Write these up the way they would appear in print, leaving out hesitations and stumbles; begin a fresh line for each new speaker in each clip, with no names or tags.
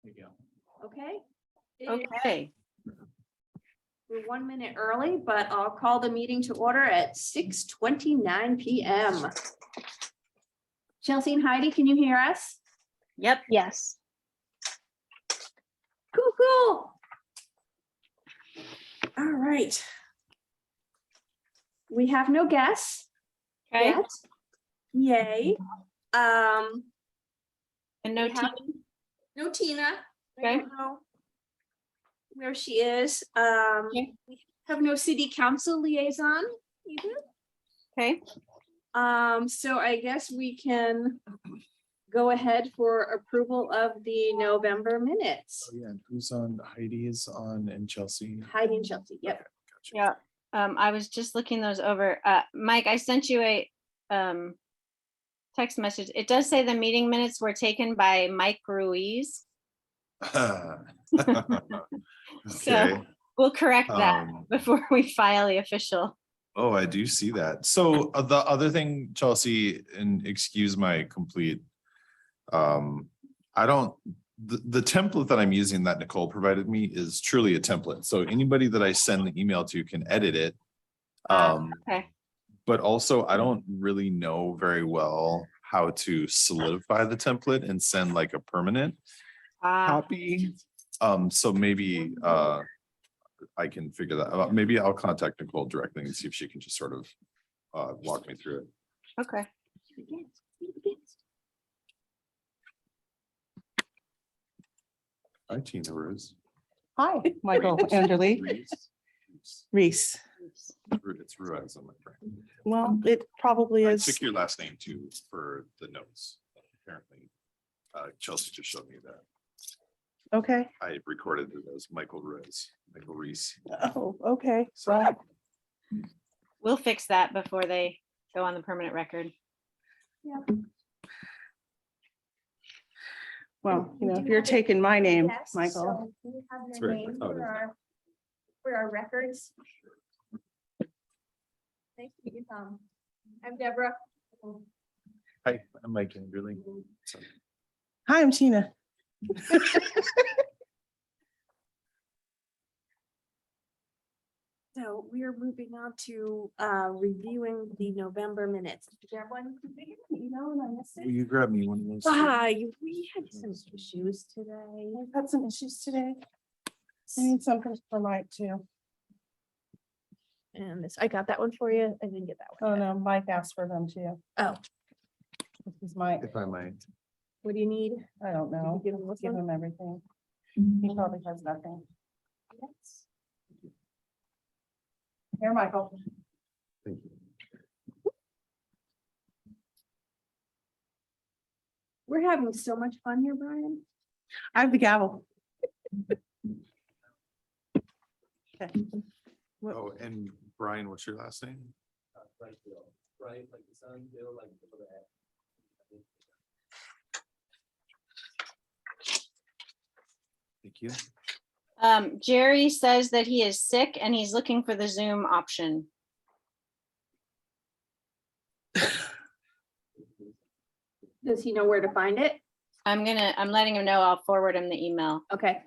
There you go.
Okay.
Okay.
We're 1 minute early, but I'll call the meeting to order at 6:29 PM. Chelsea and Heidi, can you hear us?
Yep.
Yes.
Cool. All right. We have no guests
Okay.
yet. Yay.
And no
We
tea.
have no Tina. I
Okay.
don't know where she is.
Okay.
We have no city council liaison either.
Okay.
So I guess we can go ahead for approval of the November minutes.
Oh, yeah, and who's on? Heidi is on and Chelsea.
Heidi and Chelsea, yep.
Okay, gotcha.
Yeah. I was just looking those over. Mike, I sent you a text message. It does say the meeting minutes were taken by Mike Ruiz.
Okay.
We'll correct that
Um,
before we file the official.
Oh, I do see that. So the other thing, Chelsea, and excuse my complete, I don't, the template that I'm using that Nicole provided me is truly a template. So anybody that I send the email to can edit it.
Okay.
But also I don't really know very well how to solidify the template and send like a permanent copy. So maybe I can figure that out. Maybe I'll contact Nicole directly and see if she can just sort of walk me through it.
Okay.
Hi, Tina Rose.
Hi, Michael Anderly. Reese.
It's Ruiz on my brain.
Well, it probably
I
is.
took your last name too for the notes. Apparently, Chelsea just showed me that.
Okay.
I recorded it as Michael Reese.
Oh, okay. Well,
We'll fix that before they go on the permanent record.
well, you know, if you're taking my name, Michael.
Can you have
It's
your
very
name
proud of
for our records? Nice to meet you, Tom. I'm Deborah.
Hi, I'm Mike Anderly.
Hi, I'm Tina.
So we are moving on to reviewing the November minutes. Did you have one? You know, and I missed
Will
it.
you grab me one of those?
We had some issues today.
I've had some issues today. I need something for Mike too.
And this, I got that one for you. I didn't get that
Oh,
one.
no, Mike asked for them too.
Oh,
This is Mike.
If I might.
what do you need?
I don't know.
Give him this
Give
one?
him everything. He probably has nothing.
Yes.
Here, Michael.
Thank you.
We're having so much fun here, Brian.
I have the gavel. Okay.
Oh, and Brian, what's your last name?
Right, like the sun, Bill, like the head.
Thank you.
Jerry says that he is sick and he's looking for the Zoom option.
Does he know where to find it?
I'm letting him know. I'll forward him the email.
Okay.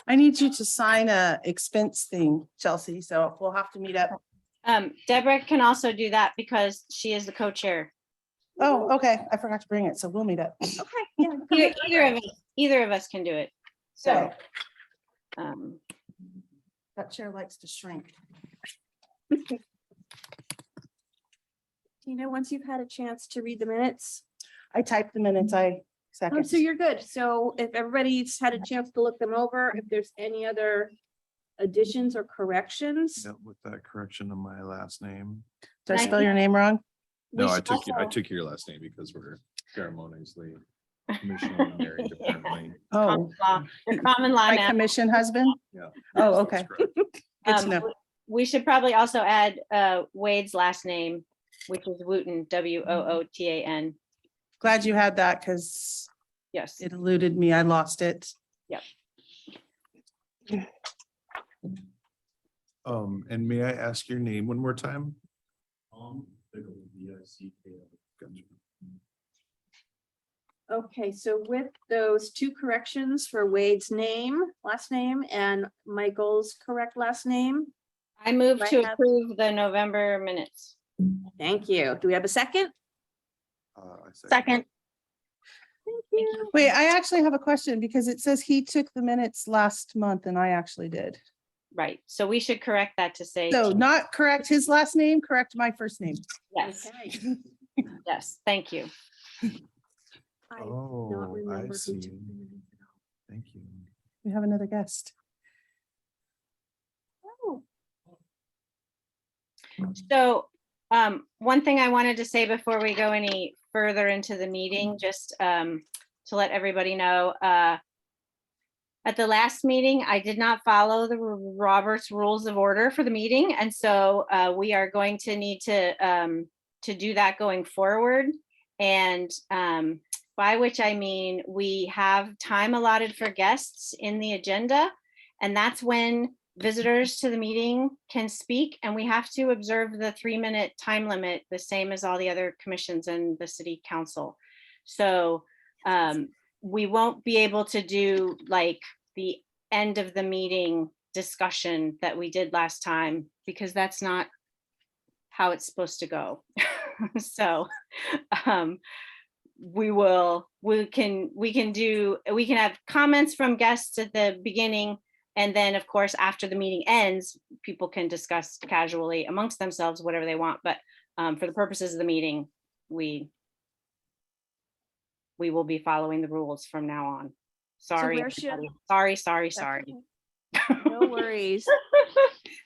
I need you to sign a expense thing, Chelsea, so we'll have to meet up.
Deborah can also do that because she is the co-chair.
Oh, okay. I forgot to bring it, so we'll meet up.
Okay. Yeah.
Either of us can do it. So,
Okay.
um,
That chair likes to shrink.
Tina, once you've had a chance to read the minutes.
I typed the minutes, I
Oh,
second.
so you're good. So if everybody's had a chance to look them over, if there's any other additions or corrections.
Yeah, with that correction of my last name.
Did I spell your name wrong?
we
No, I
should
took
also-
your last name because we're ceremoniously commissionally married apparently.
Oh,
The common law
my
now.
commission husband?
Yeah.
Oh,
That's
okay.
correct.
Good to know.
We should probably also add Wade's last name, which is Wooten, Wootan.
Glad you had that because
Yes.
it eluded me. I lost it.
And may I ask your name one more time?
Bill, yes.
Gotcha.
Okay, so with those two corrections for Wade's name, last name, and Michael's correct last name,
I move
Right,
to
Ab?
approve the November minutes.
thank you. Do we have a second?
I
Second.
Thank you.
Wait, I actually have a question because it says he took the minutes last month and I actually did.
Right, so we should correct that to say,
So not correct his last name, correct my first name.
yes,
Okay.
yes, thank you.
I do
Oh,
not
I
remember who
see.
took the minutes at all.
Thank you.
We have another guest.
Oh,
So, one thing I wanted to say before we go any further into the meeting, just to let everybody know, at the last meeting, I did not follow the Robert's Rules of Order for the meeting, and so we are going to need to do that going forward. And by which I mean, we have time allotted for guests in the agenda, and that's when visitors to the meeting can speak, and we have to observe the 3-minute time limit, the same as all the other commissions and the city council. So we won't be able to do like the end of the meeting discussion that we did last time, because that's not how it's supposed to go. So we can have comments from guests at the beginning, and then of course after the meeting ends, people can discuss casually amongst themselves whatever they want, but for the purposes of the meeting, we will be following the rules from now on. Sorry,
where should-
everybody. Sorry.
that's okay. No worries.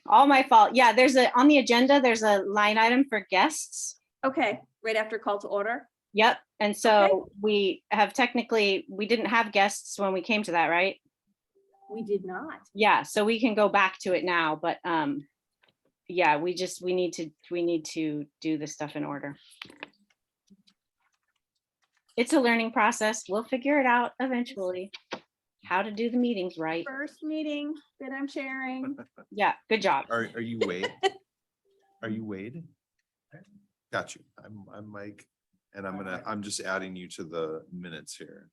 All my fault. Yeah, on the agenda, there's a line item for guests.
Okay, right after call to order.
Yep, and so we didn't have guests when we came to that, right?
We did not.
Yeah, so we can go back to it now, but yeah, we need to do this stuff in order. It's a learning process. We'll figure it out eventually, how to do the meetings right.
First meeting that I'm sharing.
Yeah, good job.
Are you Wade? Are you Wade? Got you. I'm Mike, and I'm just adding you to the minutes here.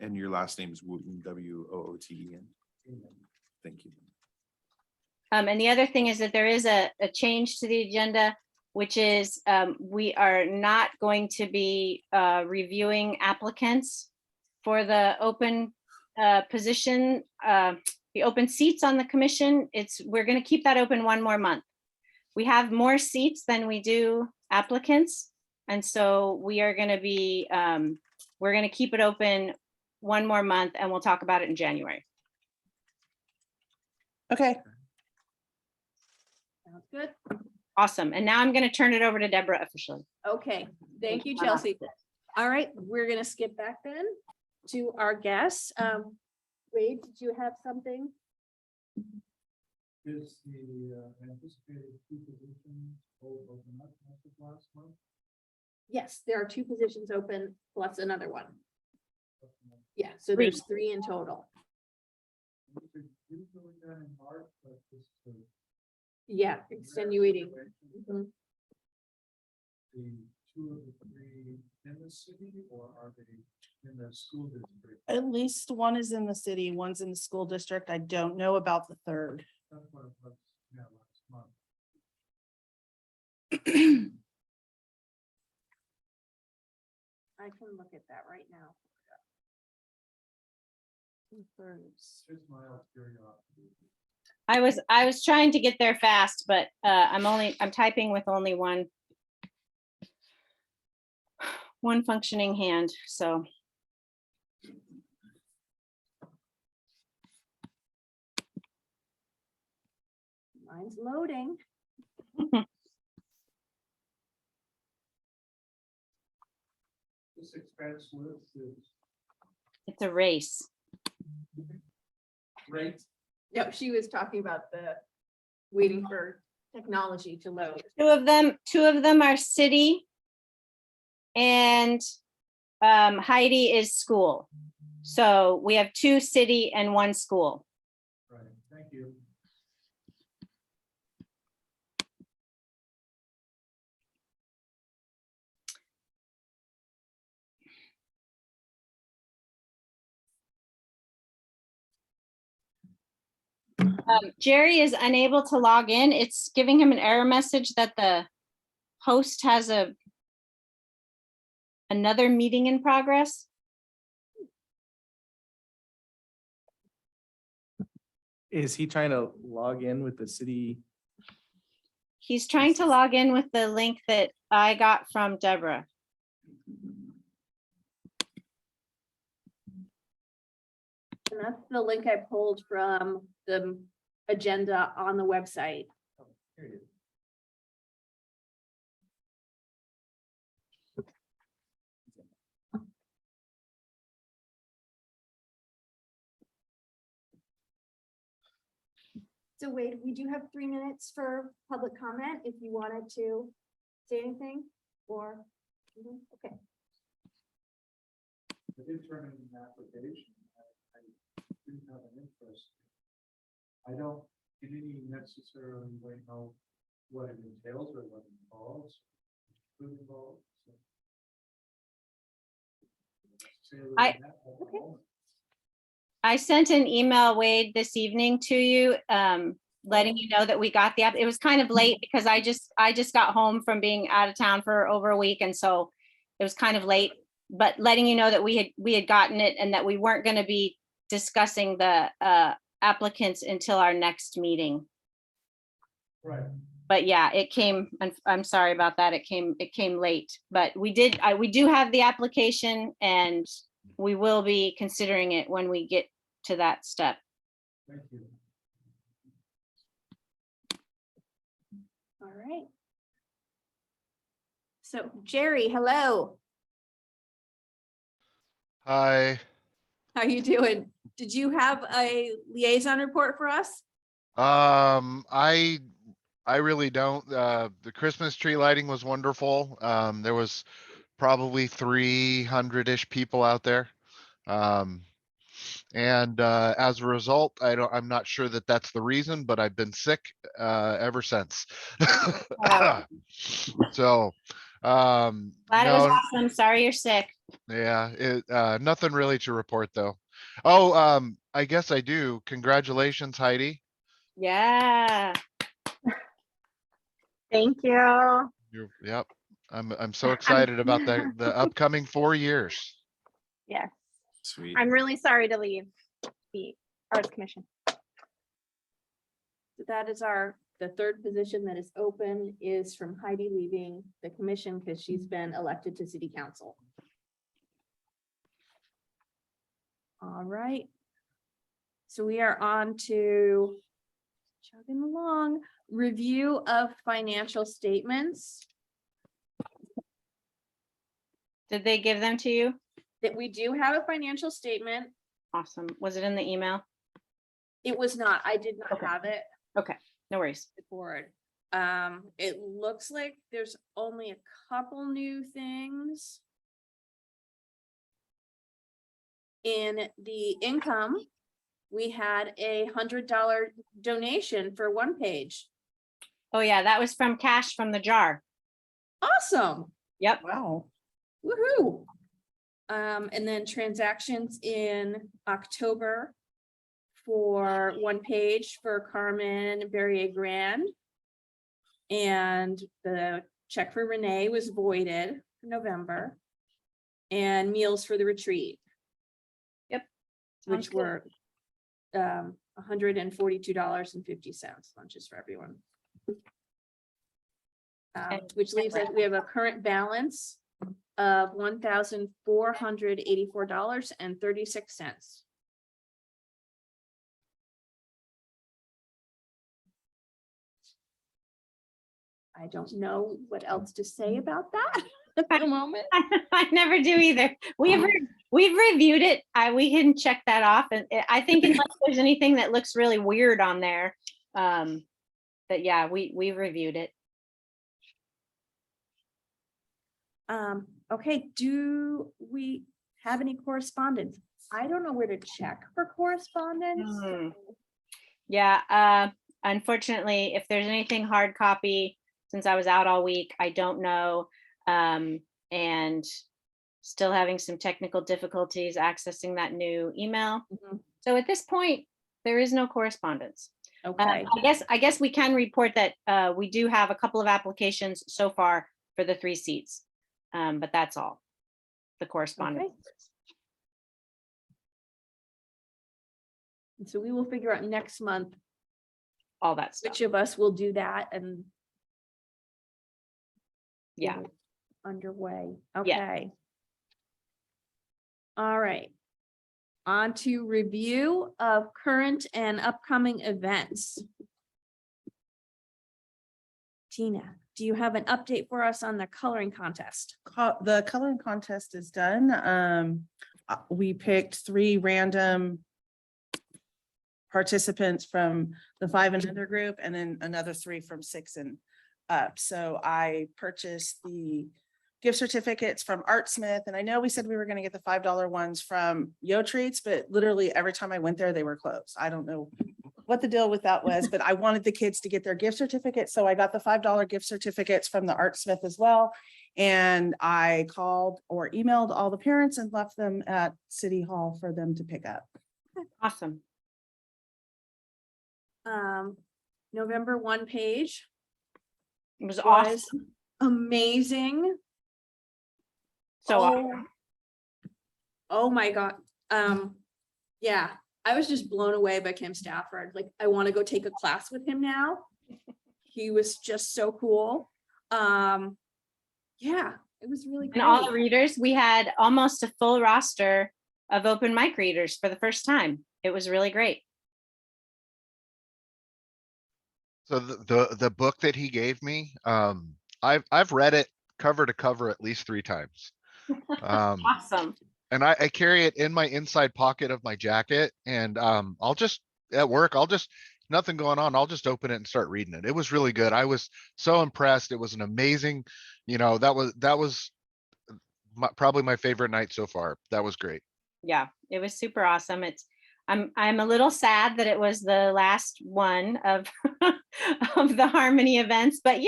And your last name is Wooten, W-O-O-T-E-N. Thank you.
And the other thing is that there is a change to the agenda, which is we are not going to be reviewing applicants for the open position, the open seats on the commission. We're going to keep that open one more month. We have more seats than we do applicants. And so we are going to be, we're going to keep it open one more month, and we'll talk about it in January.
Okay,
Sounds good.
Awesome. And now I'm going to turn it over to Deborah officially.
Okay, thank you, Chelsea. All right, we're gonna skip back then to our guests. Wade, did you have something?
Is the anticipated 2 positions all open up after last month?
Yes, there are 2 positions open plus another one. Yeah, so
3.
there's 3 in total.
Usually done in March, but this is the
Yeah, extenuating. Mhm.
the 2 of the 3 in the city, or are they in the school district?
at least one is in the city, one's in the school district. I don't know about the third.
That's what it was, yeah, last month.
I can look at that right now.
Just my own curiosity.
I was trying to get there fast, but I'm typing with only one functioning hand, so.
Mine's loading.
This expense list is
It's a race.
great.
No, she was talking about the waiting for technology to load.
Two of them are city. And Heidi is school. So we have 2 city and 1 school.
Right, thank you.
Jerry is unable to log in. It's giving him an error message that the host has another meeting in progress.
Is he trying to log in with the city?
He's trying to log in with the link that I got from Deborah.
And that's the link I pulled from the agenda on the website.
Here it is.
So Wade, we do have 3 minutes for public comment if you wanted to say anything or, okay.
I did turn in an application. I didn't have an interest. I don't in any necessarily way know what it entails or what it involves. Who involved, so. Say a little
I-
bit about that, all.
I sent an email, Wade, this evening to you, letting you know that we got the app. It was kind of late because I just got home from being out of town for over a week, and so it was kind of late. But letting you know that we had gotten it and that we weren't going to be discussing the applicants until our next meeting.
Right.
But yeah, it came. I'm sorry about that. It came late, but we do have the application, and we will be considering it when we get to that step.
Thank you.
All right. So Jerry, hello.
Hi.
How you doing? Did you have a liaison report for us?
I really don't. The Christmas tree lighting was wonderful. There was probably 300-ish people out there. And as a result, I'm not sure that that's the reason, but I've been sick ever since. So,
Glad it was awesome. Sorry you're sick.
yeah, nothing really to report though. Oh, I guess I do. Congratulations, Heidi.
Yeah.
Thank you.
Yep. I'm so excited about the upcoming 4 years.
Yes,
Sweet.
I'm really sorry to leave the Arts Commission.
That is the third position that is open is from Heidi leaving the commission because she's been elected to city council. All right. So we are on to chugging along, review of financial statements
Did they give them to you?
that we do have a financial statement.
Awesome. Was it in the email?
It was not, I did not
Okay.
have it.
No worries.
Board. It looks like there's only a couple new things. In the income, we had $100 donation for one page.
Oh yeah, that was from cash from the jar.
Awesome.
Yep.
Wow.
Woohoo. And then transactions in October for one page for Carmen Berrier Grand. And the check for Renee was voided for November. And meals for the retreat.
Yep.
Which
Sounds good.
were $142.50, lunches for everyone. Which leaves us, we have a current balance of $1,484.36. I don't know what else to say about that at the moment.
I never do either. We've reviewed it. We can check that off, and I think unless there's anything that looks really weird on there, that yeah, we reviewed it.
Okay, do we have any correspondence? I don't know where to check for correspondence.
Yeah, unfortunately, if there's anything hard copy, since I was out all week, I don't know. And still having some technical difficulties accessing that new email.
Mhm.
So at this point, there is no correspondence.
Okay,
I guess we can report that we do have a couple of applications so far for the 3 seats. But that's all. The correspondence.
and so we will figure out next month
All that stuff.
which of us will do that and
Yeah.
get it underway.
Yeah.
Okay. All right. On to review of current and upcoming events. Tina, do you have an update for us on the coloring contest?
The coloring contest is done. We picked 3 random participants from the 5 and under group and then another 3 from 6 and up. So I purchased the gift certificates from Artsmith, and I know we said we were going to get the $5 ones from Yo Treats, but literally every time I went there, they were closed. I don't know what the deal with that was, but I wanted the kids to get their gift certificates. So I got the $5 gift certificates from the Artsmith as well. And I called or emailed all the parents and left them at City Hall for them to pick up.
Awesome.
November 1 page
It was awesome.
was amazing.
So
Oh my God. Yeah, I was just blown away by Kim Stafford. Like, I want to go take a class with him now. He was just so cool. Yeah, it was really
and all the
great.
readers, we had almost a full roster of open mic readers for the first time. It was really great.
So the book that he gave me, I've read it cover to cover at least 3 times.
Awesome.
And I carry it in my inside pocket of my jacket, and I'll just at work, nothing going on, I'll just open it and start reading it. It was really good. I was so impressed. It was an amazing, that was probably my favorite night so far. That was great.
Yeah, it was super awesome. I'm a little sad that it was the last one of of the Harmony events, but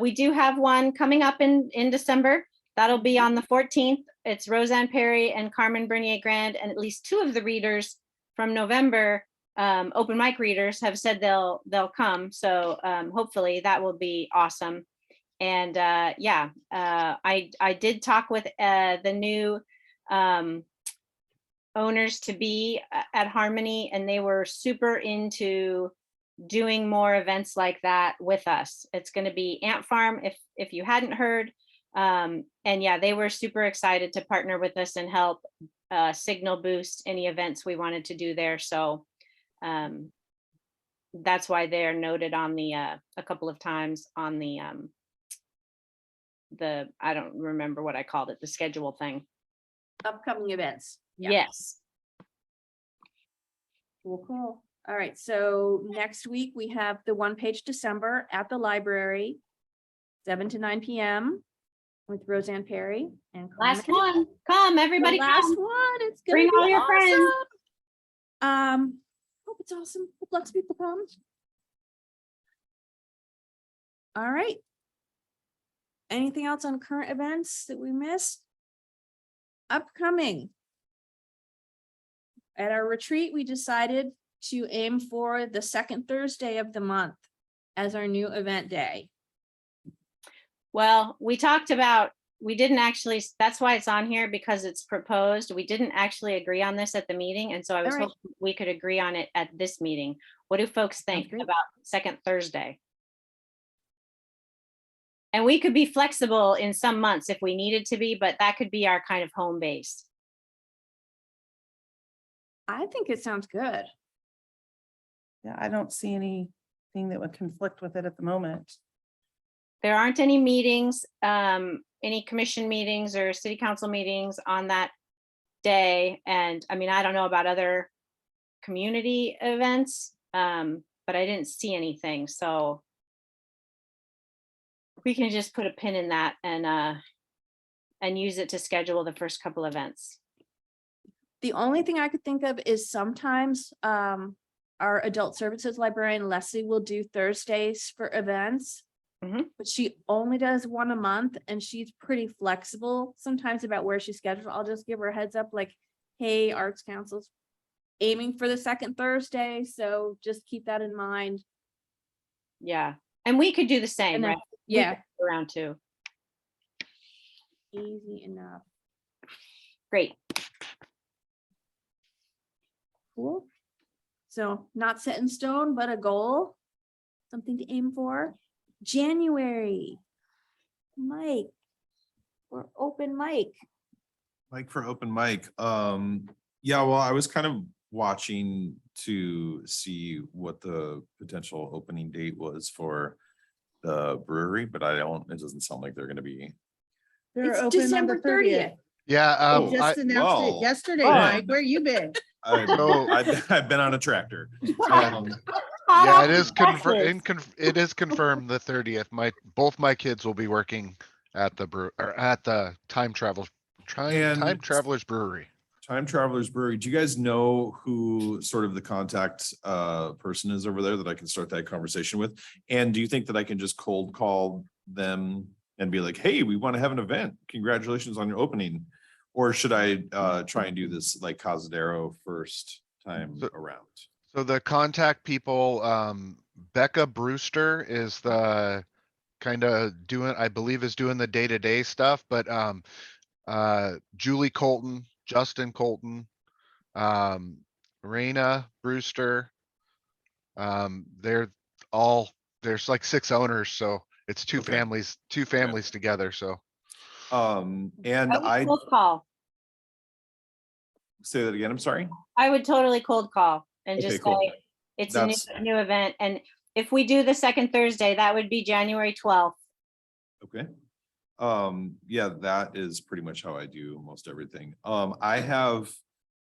we do have one coming up in December. That'll be on the 14th. It's Roseanne Perry and Carmen Bernier Grand, and at least 2 of the readers from November, open mic readers, have said they'll come. So hopefully that will be awesome. And I did talk with the new owners to be at Harmony, and they were super into doing more events like that with us. It's going to be Ant Farm, if you hadn't heard. And yeah, they were super excited to partner with us and help signal boost any events we wanted to do there. So that's why they're noted on the a couple of times on the I don't remember what I called it, the schedule thing.
Upcoming events. Yeah.
Yes.
Cool. All right, so next week we have the 1 page December at the library, 7 to 9 p.m. with Roseanne Perry and
Last
Carmen.
one. Come,
The
everybody.
last
Come.
one. It's gonna
Bring
be
all your friends.
awesome. Hope it's awesome. Hope lots of people come. All right. Anything else on current events that we missed? Upcoming. At our retreat, we decided to aim for the 2nd Thursday of the month as our new event day.
Well, we talked about, we didn't actually, that's why it's on here, because it's proposed. We didn't actually agree on this at the meeting. And so I was
All right.
hoping we could agree on it at this meeting. What do folks think
great.
about 2nd Thursday? And we could be flexible in some months if we needed to be, but that could be our kind of home base.
I think it sounds good.
Yeah, I don't see anything that would conflict with it at the moment.
There aren't any meetings, any commission meetings or city council meetings on that day. And I mean, I don't know about other community events, but I didn't see anything. So we can just put a pin in that and use it to schedule the first couple events.
The only thing I could think of is sometimes our adult services librarian Leslie will do Thursdays for events.
Mhm.
But she only does 1 a month and she's pretty flexible sometimes about where she's scheduled. I'll just give her a heads up like, hey, Arts Council's aiming for the second Thursday, so just keep that in mind.
Yeah, and we could do the same,
And then,
right? We could
yeah,
go around too.
easy enough.
Great.
Cool. So not set in stone, but a goal, something to aim for. January. Mike. Or open mic.
Like for open mic, yeah, well, I was kind of watching to see what the potential opening date was for the brewery, but it doesn't sound like they're gonna be.
They're
It's
open on
December
the 30th.
30th.
Yeah,
Oh,
They just announced it
well,
yesterday,
oh.
Mike. Where you been?
So-
I've been on a tractor.
yeah, it is it is confirmed the 30th. Both my kids will be working at the or at the Time
And-
Travelers Brewery.
Time Travelers Brewery, do you guys know who sort of the contact person is over there that I can start that conversation with? And do you think that I can just cold call them and be like, hey, we want to have an event. Congratulations on your opening. Or should I try and do this like Cazadero first time
So-
around?
So the contact people, Becca Brewster is the kind of I believe is doing the day-to-day stuff, but Julie Colton, Justin Colton, Raina Brewster. They're there's like 6 owners, so it's two
Okay.
families together, so.
And
I would
I
cold call.
say that again, I'm sorry.
I would totally cold call and
Okay,
just
cool.
say, it's a
That's
new event. And if we do the second Thursday, that would be January 12th.
okay. Yeah, that is pretty much how I do most everything. I have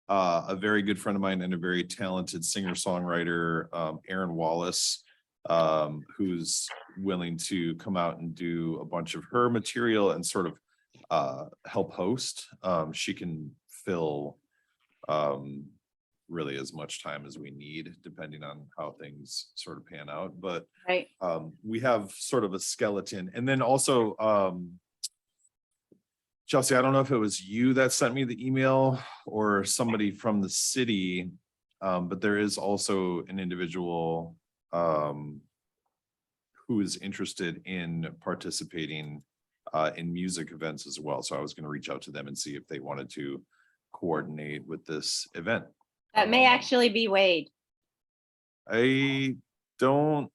a very good friend of mine and a very talented singer-songwriter, Aaron Wallace, who's willing to come out and do a bunch of her material and sort of help host. She can fill really as much time as we need, depending on how things sort of pan out. But
Right.
we have sort of a skeleton. And then also, Chelsea, I don't know if it was you that sent me the email or somebody from the city, but there is also an individual who is interested in participating in music events as well. So I was going to reach out to them and see if they wanted to coordinate with this event.
That may actually be Wade.
I don't.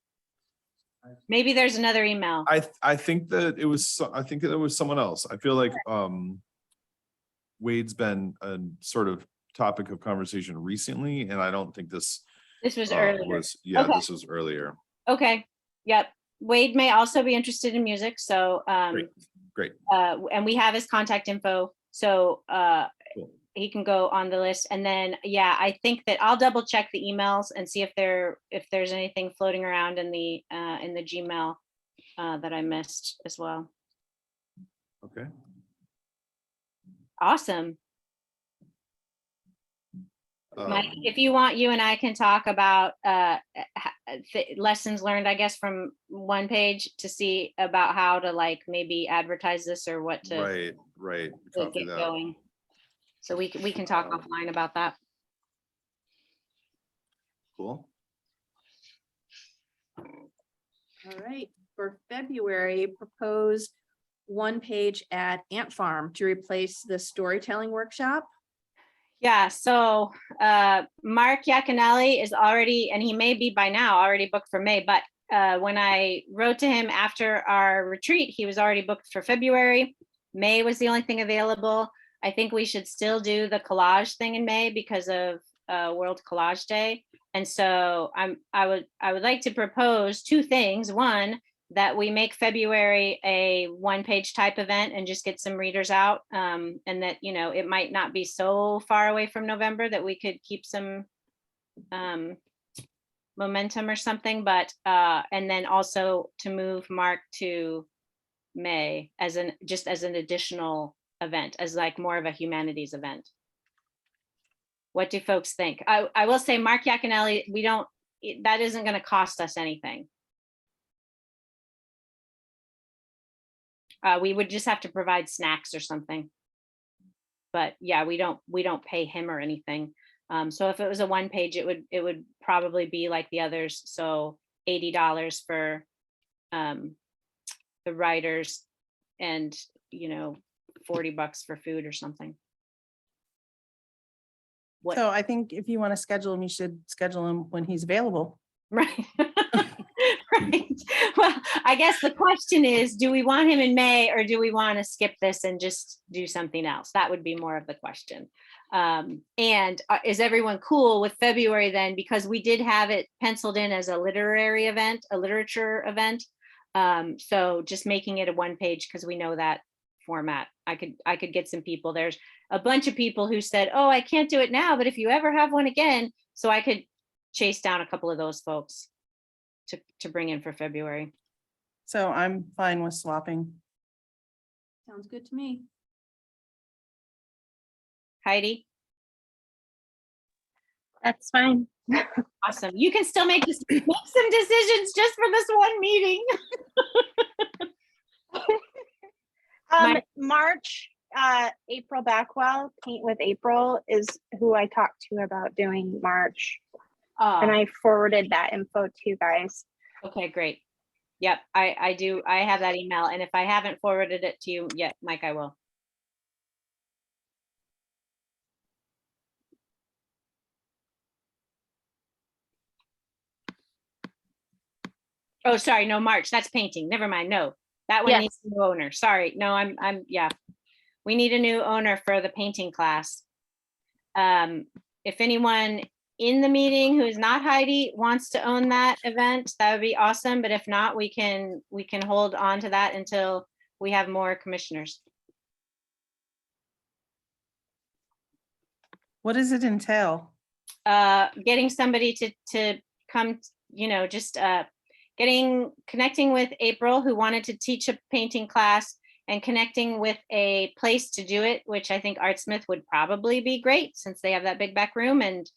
Maybe there's another email.
I think that it was. I think that it was someone else. I feel like Wade's been a sort of topic of conversation recently, and I don't think this
This was earlier.
Yeah,
Okay.
this was earlier.
Okay. Yep. Wade may also be interested in music. So,
Great.
and we have his contact info. So,
Cool.
he can go on the list. And then, yeah, I think that I'll double check the emails and see if there's anything floating around in the Gmail that I missed as well.
Okay.
Awesome. Mike,
Um,
if you want, you and I can talk about lessons learned, I guess, from one page to see about how to like maybe advertise this or what to
Right.
to
Copy
get
that.
going. So we can talk
Um,
offline about that.
Cool.
All right, for February, propose one page at Ant Farm to replace the storytelling workshop.
Yeah, so Mark Yaconelli is already, and he may be by now already booked for May, but when I wrote to him after our retreat, he was already booked for February. May was the only thing available. I think we should still do the collage thing in May because of World Collage Day. And so I would like to propose two things. One, that we make February a one-page type event and just get some readers out. And that, you know, it might not be so far away from November that we could keep some momentum or something, but and then also to move Mark to May as just as an additional event, as like more of a humanities event. What do folks think? I will say Mark Yaconelli, that isn't going to cost us anything. We would just have to provide snacks or something. But yeah, we don't pay him or anything. So if it was a one page, it would probably be like the others. So $80 for the writers and, $40 for food or something. What?
So I think if you want to schedule him, you should schedule him when he's available.
Right. Right. Well, I guess the question is, do we want him in May or do we want to skip this and just do something else? That would be more of the question. And is everyone cool with February then? Because we did have it penciled in as a literary event, a literature event. So just making it a one page because we know that format. I could get some people. There's a bunch of people who said, oh, I can't do it now, but if you ever have one again, so I could chase down a couple of those folks to bring in for February.
So I'm fine with swapping.
Sounds good to me.
Heidi,
That's fine.
awesome. You can still make some decisions just for this one meeting. My-
March, April Backwell, Paint with April is who I talked to about doing March. And I forwarded that info to you guys.
Okay, great. Yep, I do. I have that email. And if I haven't forwarded it to you yet, Mike, I will. Oh, sorry, no, March, that's painting. Never mind. No, that one
Yes.
needs a new owner. Sorry. No, yeah. We need a new owner for the painting class. If anyone in the meeting who is not Heidi wants to own that event, that would be awesome. But if not, we can hold on to that until we have more commissioners.
What does it entail?
Getting somebody to come, just connecting with April, who wanted to teach a painting class, and connecting with a place to do it, which I think Artsmith would probably be great since they have that big back room. And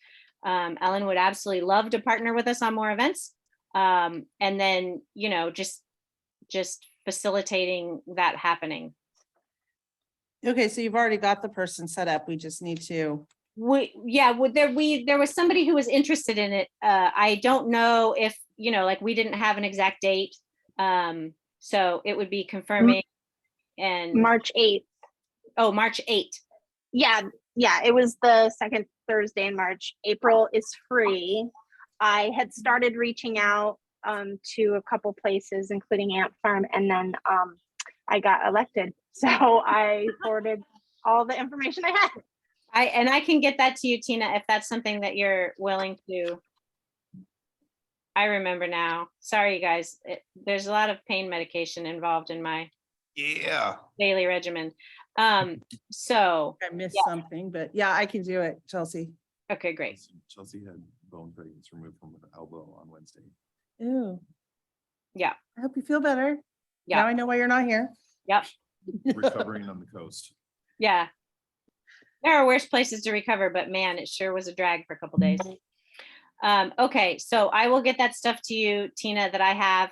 Ellen would absolutely love to partner with us on more events. And then, just facilitating that happening.
Okay, so you've already got the person set up. We just need to.
There was somebody who was interested in it. I don't know if, we didn't have an exact date. So it would be confirming and
March 8th.
Oh, March 8th.
Yeah, it was the second Thursday in March. April is free. I had started reaching out to a couple places, including Ant Farm, and then I got elected. So I forwarded all the information I had.
I can get that to you, Tina, if that's something that you're willing to. I remember now. Sorry, guys. There's a lot of pain medication involved in my daily regimen. So
I missed something, but yeah, I can do it, Chelsea.
okay, great.
Chelsea had bone fragments removed from her elbow on Wednesday.
Ew.
Yeah.
I hope you feel better.
Yeah.
Now I know why you're not here.
Yep.
Recovering on the coast.
Yeah. There are worse places to recover, but man, it sure was a drag for a couple days. Okay, so I will get that stuff to you, Tina, that I have.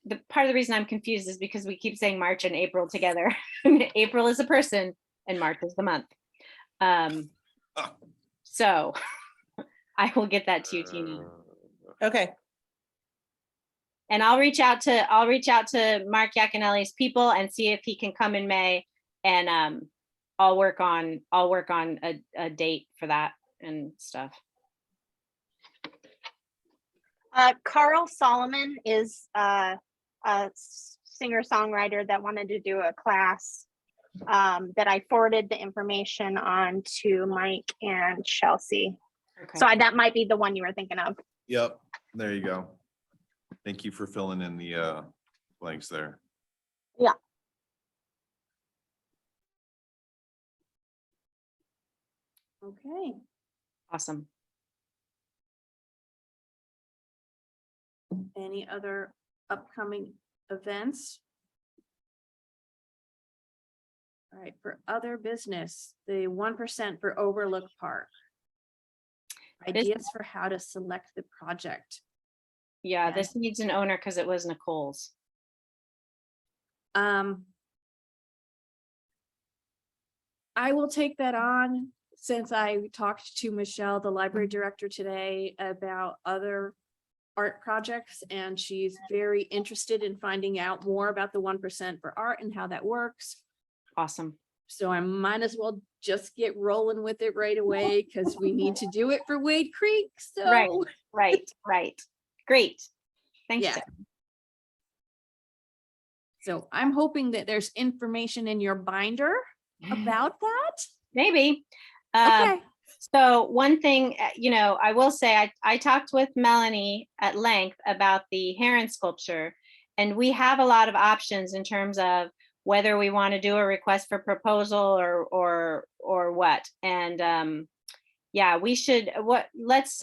The part of the reason I'm confused is because we keep saying March and April together. April is a person and March is the month. So I will get that to you, Tina.
Okay.
And I'll reach out to Mark Yaconelli's people and see if he can come in May, and I'll work on a date for that and stuff.
Carl Solomon is a singer-songwriter that wanted to do a class that I forwarded the information on to Mike and Chelsea.
Okay.
So that might be the one you were thinking of.
Yep, there you go. Thank you for filling in the blanks there.
Yeah.
Okay.
Awesome.
Any other upcoming events? All right, for other business, the 1% for Overlook Park. Ideas for how to select the project.
Yeah,
Yeah.
this needs an owner because it was Nicole's.
I will take that on. since I talked to Michelle, the library director today, about other art projects, and she's very interested in finding out more about the 1% for art and how that works.
Awesome.
So I might as well just get rolling with it right away because we need to do it for Wade Creek. So
Right. Great. Thanks.
Yeah.
Sarah.
So I'm hoping that there's information in your binder about that.
Maybe.
Okay.
So one thing, I will say, I talked with Melanie at length about the heron sculpture, and we have a lot of options in terms of whether we want to do a request for proposal or what. And yeah, we should, let's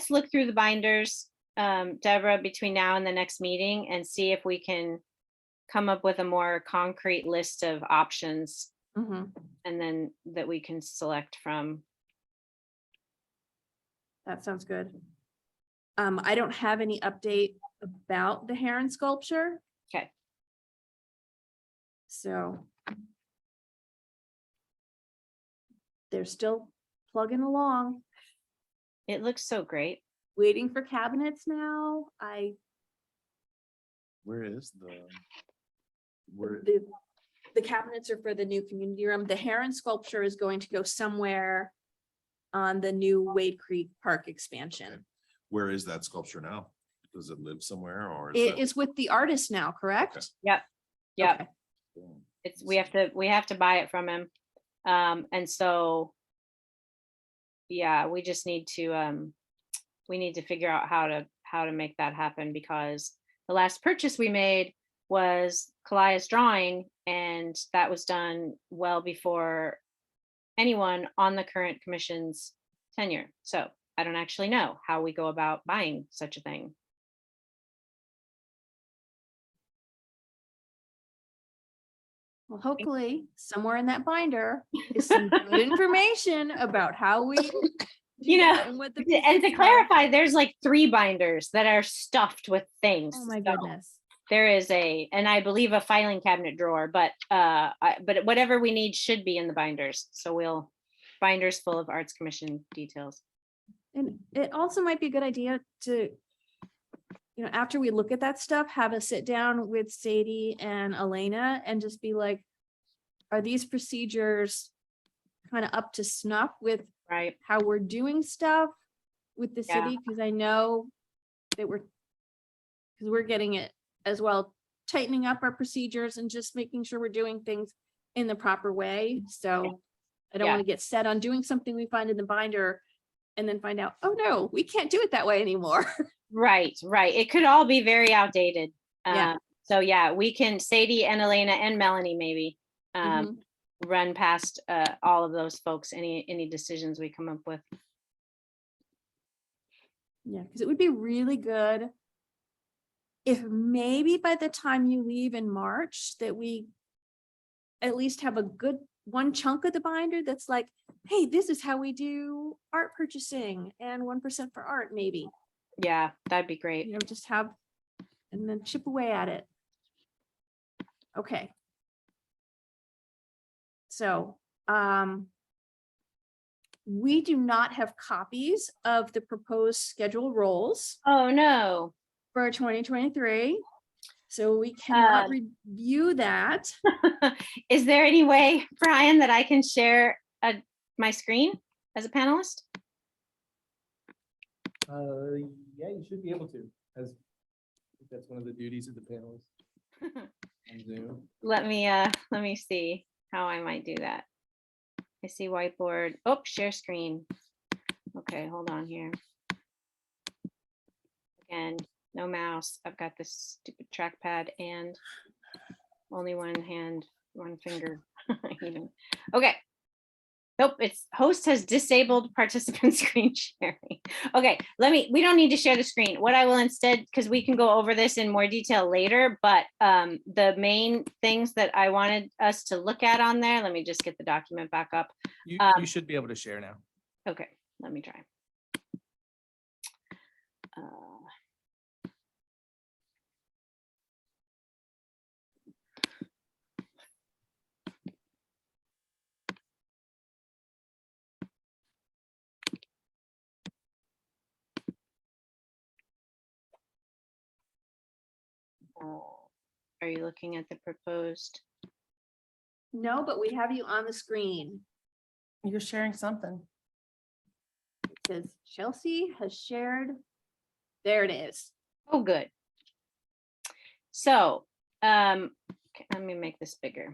look through the binders, Deborah, between now and the next meeting, and see if we can come up with a more concrete list of options,
Mhm.
and then that we can select from.
That sounds good. I don't have any update about the heron sculpture.
Okay.
So they're still plugging along,
It looks so great.
waiting for cabinets now.
Where is where,
The cabinets are for the new community room. The heron sculpture is going to go somewhere on the new Wade Creek Park expansion.
where is that sculpture now? Does it live somewhere or?
It is with the artist now, correct?
Yep.
Okay.
We have to buy it from him. And so, yeah, we just need to, we need to figure out how to make that happen, because the last purchase we made was Kalaya's drawing, and that was done well before anyone on the current commission's tenure. So I don't actually know how we go about buying such a thing.
Well, hopefully somewhere in that binder is some good information about how we. do that and what the
And to
pieces are.
clarify, there's like 3 binders that are stuffed with things.
Oh my
So
goodness.
there is and I believe a filing cabinet drawer, but whatever we need should be in the binders. So binders full of Arts Commission details.
And it also might be a good idea to, after we look at that stuff, have a sit down with Sadie and Elena and just be like, are these procedures kind of up to snuff with
Right.
how we're doing stuff with the
Yeah.
city? Because I know that we're getting it as well, tightening up our procedures and just making sure we're doing things in the proper way. So I don't
Yeah.
want to get set on doing something we find in the binder and then find out, oh no, we can't do it that way anymore.
Right. It could all be very outdated.
Yeah.
So yeah, we can, Sadie and Elena and Melanie maybe
Mhm.
run past all of those folks, any decisions we come up with.
Yeah, because it would be really good if maybe by the time you leave in March that we at least have a good one chunk of the binder that's like, hey, this is how we do art purchasing and 1% for art, maybe,
Yeah, that'd be great.
just have, and then chip away at it. Okay. So, we do not have copies of the proposed schedule rolls
Oh, no.
for 2023. So we cannot review that.
Is there any way, Brian, that I can share my screen as a panelist?
Yeah, you should be able to, as I think that's one of the duties of the panelists on Zoom.
Let me see how I might do that. I see whiteboard. Oh, share screen. Okay, hold on here. Again, no mouse. I've got this stupid trackpad and only one hand, one finger. Okay. Nope, it's host has disabled participant screen sharing. Okay, we don't need to share the screen. What I will instead, because we can go over this in more detail later, but the main things that I wanted us to look at on there, let me just get the document back up.
You should be able to share now.
Okay, let me try. Are you looking at the proposed?
No, but we have you on the screen
You're sharing something.
because Chelsea has shared. There it is.
Oh, good. So, let me make this bigger.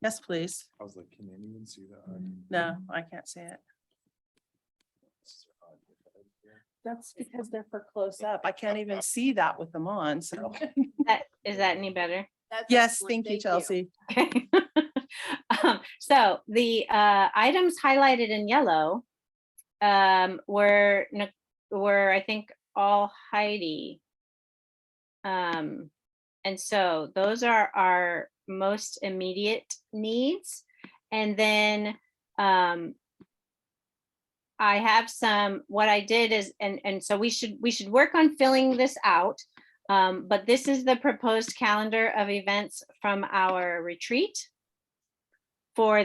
Yes, please.
I was like, can anyone see that?
No, I can't say it. That's because they're for close up. I can't even see that with them on, so.
Is that any better?
That's
Yes,
excellent.
thank you, Chelsea.
Okay. So the items highlighted in yellow were I think all Heidi. And so those are our most immediate needs. And then I have some, what I did is, and so we should work on filling this out. But this is the proposed calendar of events from our retreat for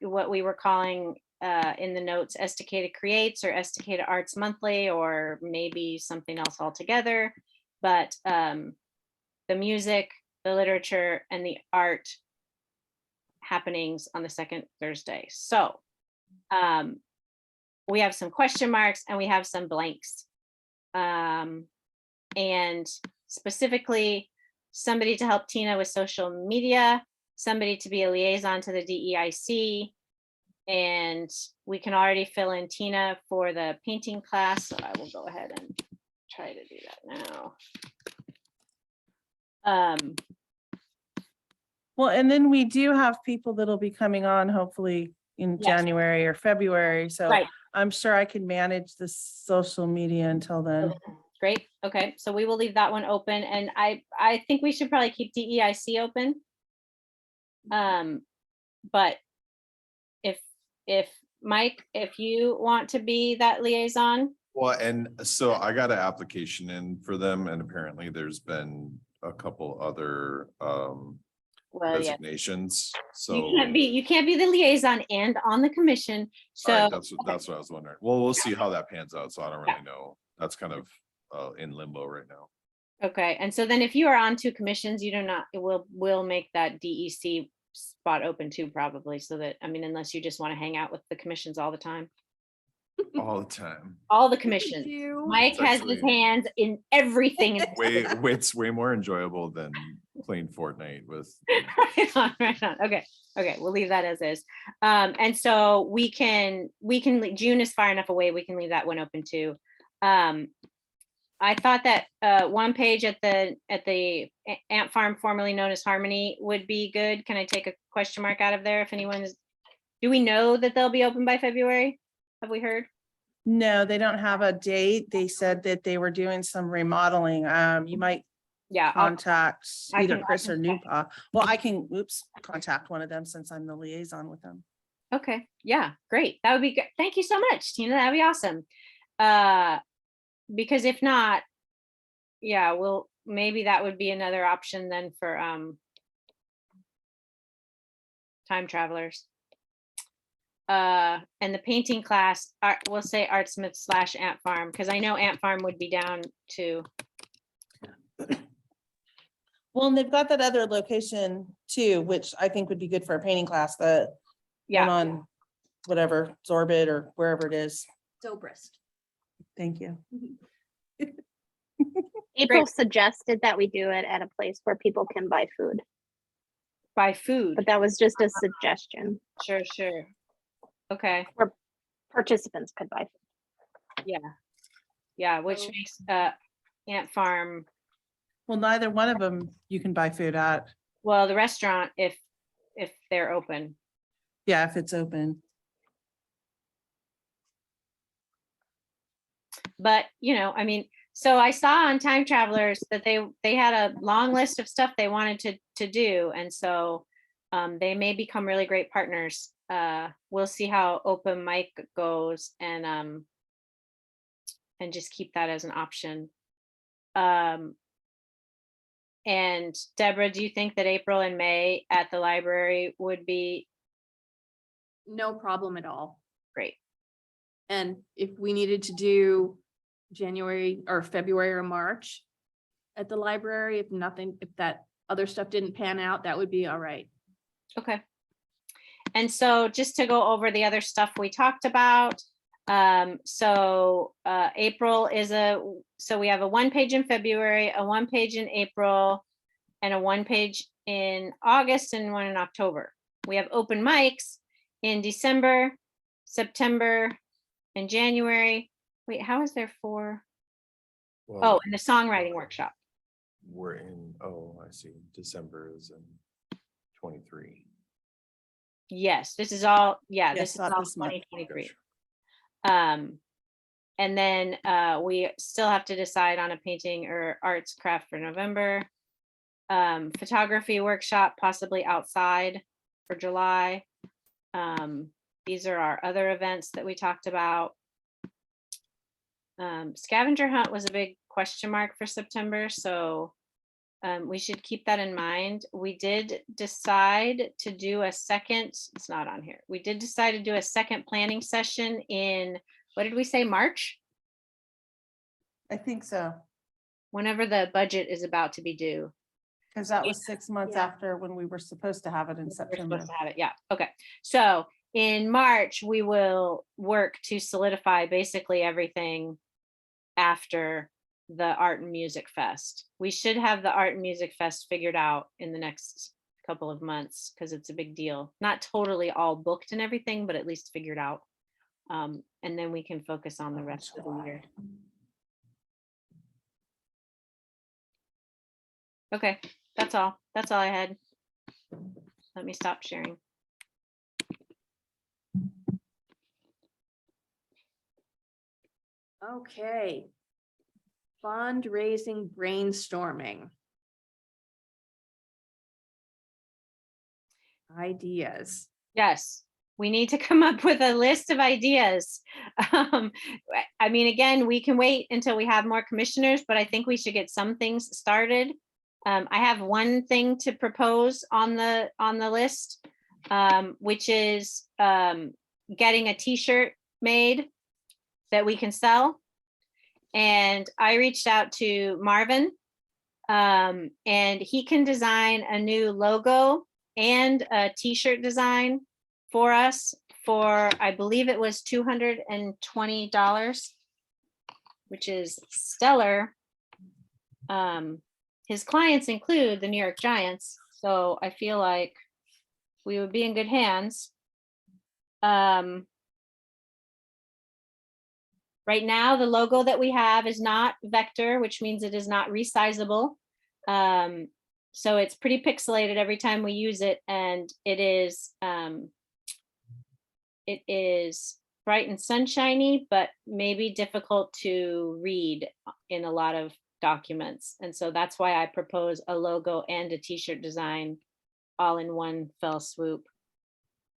what we were calling in the notes, Estacada Creates or Estacada Arts Monthly, or maybe something else altogether. But the music, the literature, and the art happenings on the second Thursday. So we have some question marks and we have some blanks. And specifically, somebody to help Tina with social media, somebody to be a liaison to the DEIC, and we can already fill in Tina for the painting class. So I will go ahead and try to do that now.
Well, and then we do have people that'll be coming on hopefully in
Yes.
January or February. So
Right.
I'm sure I can manage the social media until then.
Great. Okay, so we will leave that one open, and I think we should probably keep DEIC open. But if Mike, if you want to be that liaison,
Well, and so I got an application in for them and apparently there's been a couple other
well, yeah,
resignations, so.
you can't be the liaison and on the commission.
All
So
right, that's what I was wondering. Well, we'll see how that pans out. So I don't really know. That's kind of in limbo right now.
okay, and so then if you are on two commissions, you do not, we'll make that DEC spot open too, probably, so that, I mean, unless you just want to hang out with the commissions all the time.
All the time.
All the commissions.
you.
Mike
It's
has his
actually-
hands in everything.
It's way more enjoyable than playing Fortnite with.
Right on, right on. Okay, we'll leave that as is. And so we can, June is far enough away, we can leave that one open too. I thought that one page at the Ant Farm, formerly known as Harmony, would be good. Can I take a question mark out of there if anyone is, do we know that they'll be open by February? Have we heard?
No, they don't have a date. They said that they were doing some remodeling. You might
Yeah,
contact
I
either
can-
Chris or Nupa. Well, I can, contact one of them since I'm the liaison with them.
okay, yeah, great. That would be good. Thank you so much, Tina. That'd be awesome. Because if not, yeah, well, maybe that would be another option then for time travelers. And the painting class, we'll say Artsmith / Ant Farm, because I know Ant Farm would be down too.
Well, and they've got that other location too, which I think would be good for a painting class, the one
Yeah,
on whatever, Zorbit or wherever it is.
Zobrist.
Thank you.
April suggested that we do it at a place where people can buy food,
buy food.
but that was just a suggestion.
Sure. Okay,
Participants could buy food.
yeah, which
So-
makes Ant Farm,
Well, neither one of them you can buy food at.
well, the restaurant, if they're open.
Yeah, if it's open.
But, I mean, so I saw on Time Travelers that they had a long list of stuff they wanted to do. And so they may become really great partners. We'll see how open mic goes and just keep that as an option. And Deborah, do you think that April and May at the library would be
No problem at all.
great?
And if we needed to do January or February or March, at the library. If nothing, if that other stuff didn't pan out, that would be all right.
Okay. And so just to go over the other stuff we talked about. April is so we have a 1-page in February, a 1-page in April, and a 1-page in August and one in October. We have open mics in December, September, and January. Wait, how is there 4? Oh, and the songwriting workshop.
We're in, oh, I see, December is in 23.
Yes, this is all,
Yes,
this is
not
all
this month.
2023. And then we still have to decide on a painting or arts craft for November. Photography workshop, possibly outside for July. These are our other events that we talked about. Scavenger hunt was a big question mark for September, so we should keep that in mind. We did decide to do a second, it's not on here. We did decide to do a second planning session in, what did we say, March?
I think so,
Whenever the budget is about to be due.
because that was 6 months
Yeah.
after when we were supposed to have it in
We're
September.
supposed to have it, yeah, okay. So in March, we will work to solidify basically everything after the Art and Music Fest. We should have the Art and Music Fest figured out in the next couple of months because it's a big deal. Not totally all booked and everything, but at least figured out. And then we can focus on the rest of the year. Okay, that's all. That's all I had. Let me stop sharing.
Okay. Fundraising brainstorming. Ideas.
Yes, we need to come up with a list of ideas. I mean, again, we can wait until we have more commissioners, but I think we should get some things started. I have one thing to propose on the list, which is getting a t-shirt made that we can sell. And I reached out to Marvin, and he can design a new logo and a t-shirt design for us for, I believe it was $220, which is stellar. His clients include the New York Giants, so I feel like we would be in good hands. Right now, the logo that we have is not vector, which means it is not resizable. So it's pretty pixelated every time we use it, and it is bright and sunshiny, but maybe difficult to read in a lot of documents. And so that's why I propose a logo and a t-shirt design all in one fell swoop.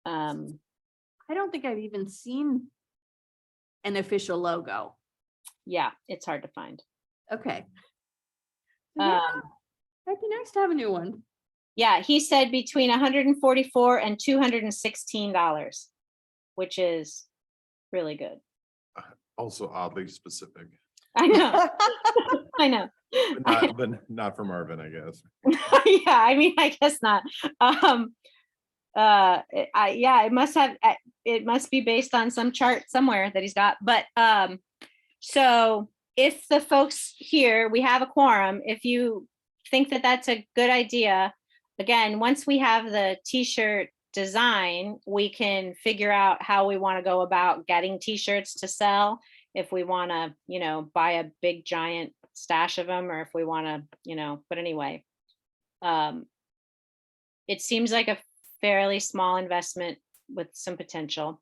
I don't think I've even seen an official logo.
Yeah, it's hard to find.
Okay. Yeah, that'd be nice to have a new one.
Yeah, he said between $144 and $216, which is really good.
Also oddly specific,
I know, I know.
but not for Marvin, I guess.
Yeah, I mean, I guess not. Yeah, it must be based on some chart somewhere that he's got. But so if the folks here, we have a quorum, if you think that that's a good idea, again, once we have the t-shirt design, we can figure out how we want to go about getting t-shirts to sell. If we want to, buy a big giant stash of them, or if we want to, but anyway, it seems like a fairly small investment with some potential.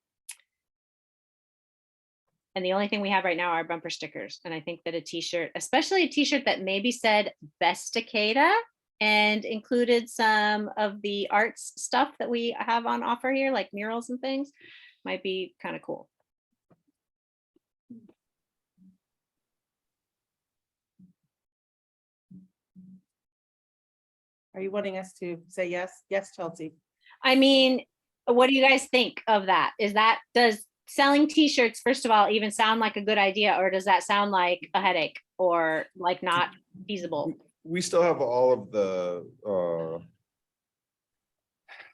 And the only thing we have right now are bumper stickers. And I think that a t-shirt, especially a t-shirt that maybe said Best Cicada and included some of the arts stuff that we have on offer here, like murals and things, might be kind of cool.
Are you wanting us to say yes? Yes, Chelsea.
I mean, what do you guys think of that? Does selling t-shirts, first of all, even sound like a good idea, or does that sound like a headache or like not feasible.
We still have all of the,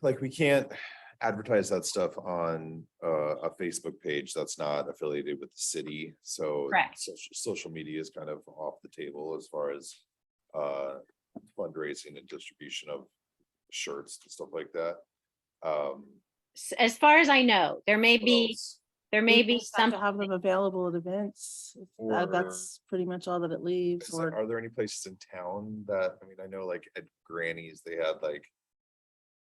like, we can't advertise that stuff on a Facebook page that's not affiliated with the city, so
Correct.
social media is kind of off the table as far as fundraising and distribution of shirts and stuff like that.
As far as I know, there may
What
be,
else?
there may
We
be
just have
some,
to have them available at events.
Or-
That's pretty much all that it leaves, or
Are there any places in town that, I mean, I know like at Granny's, they had like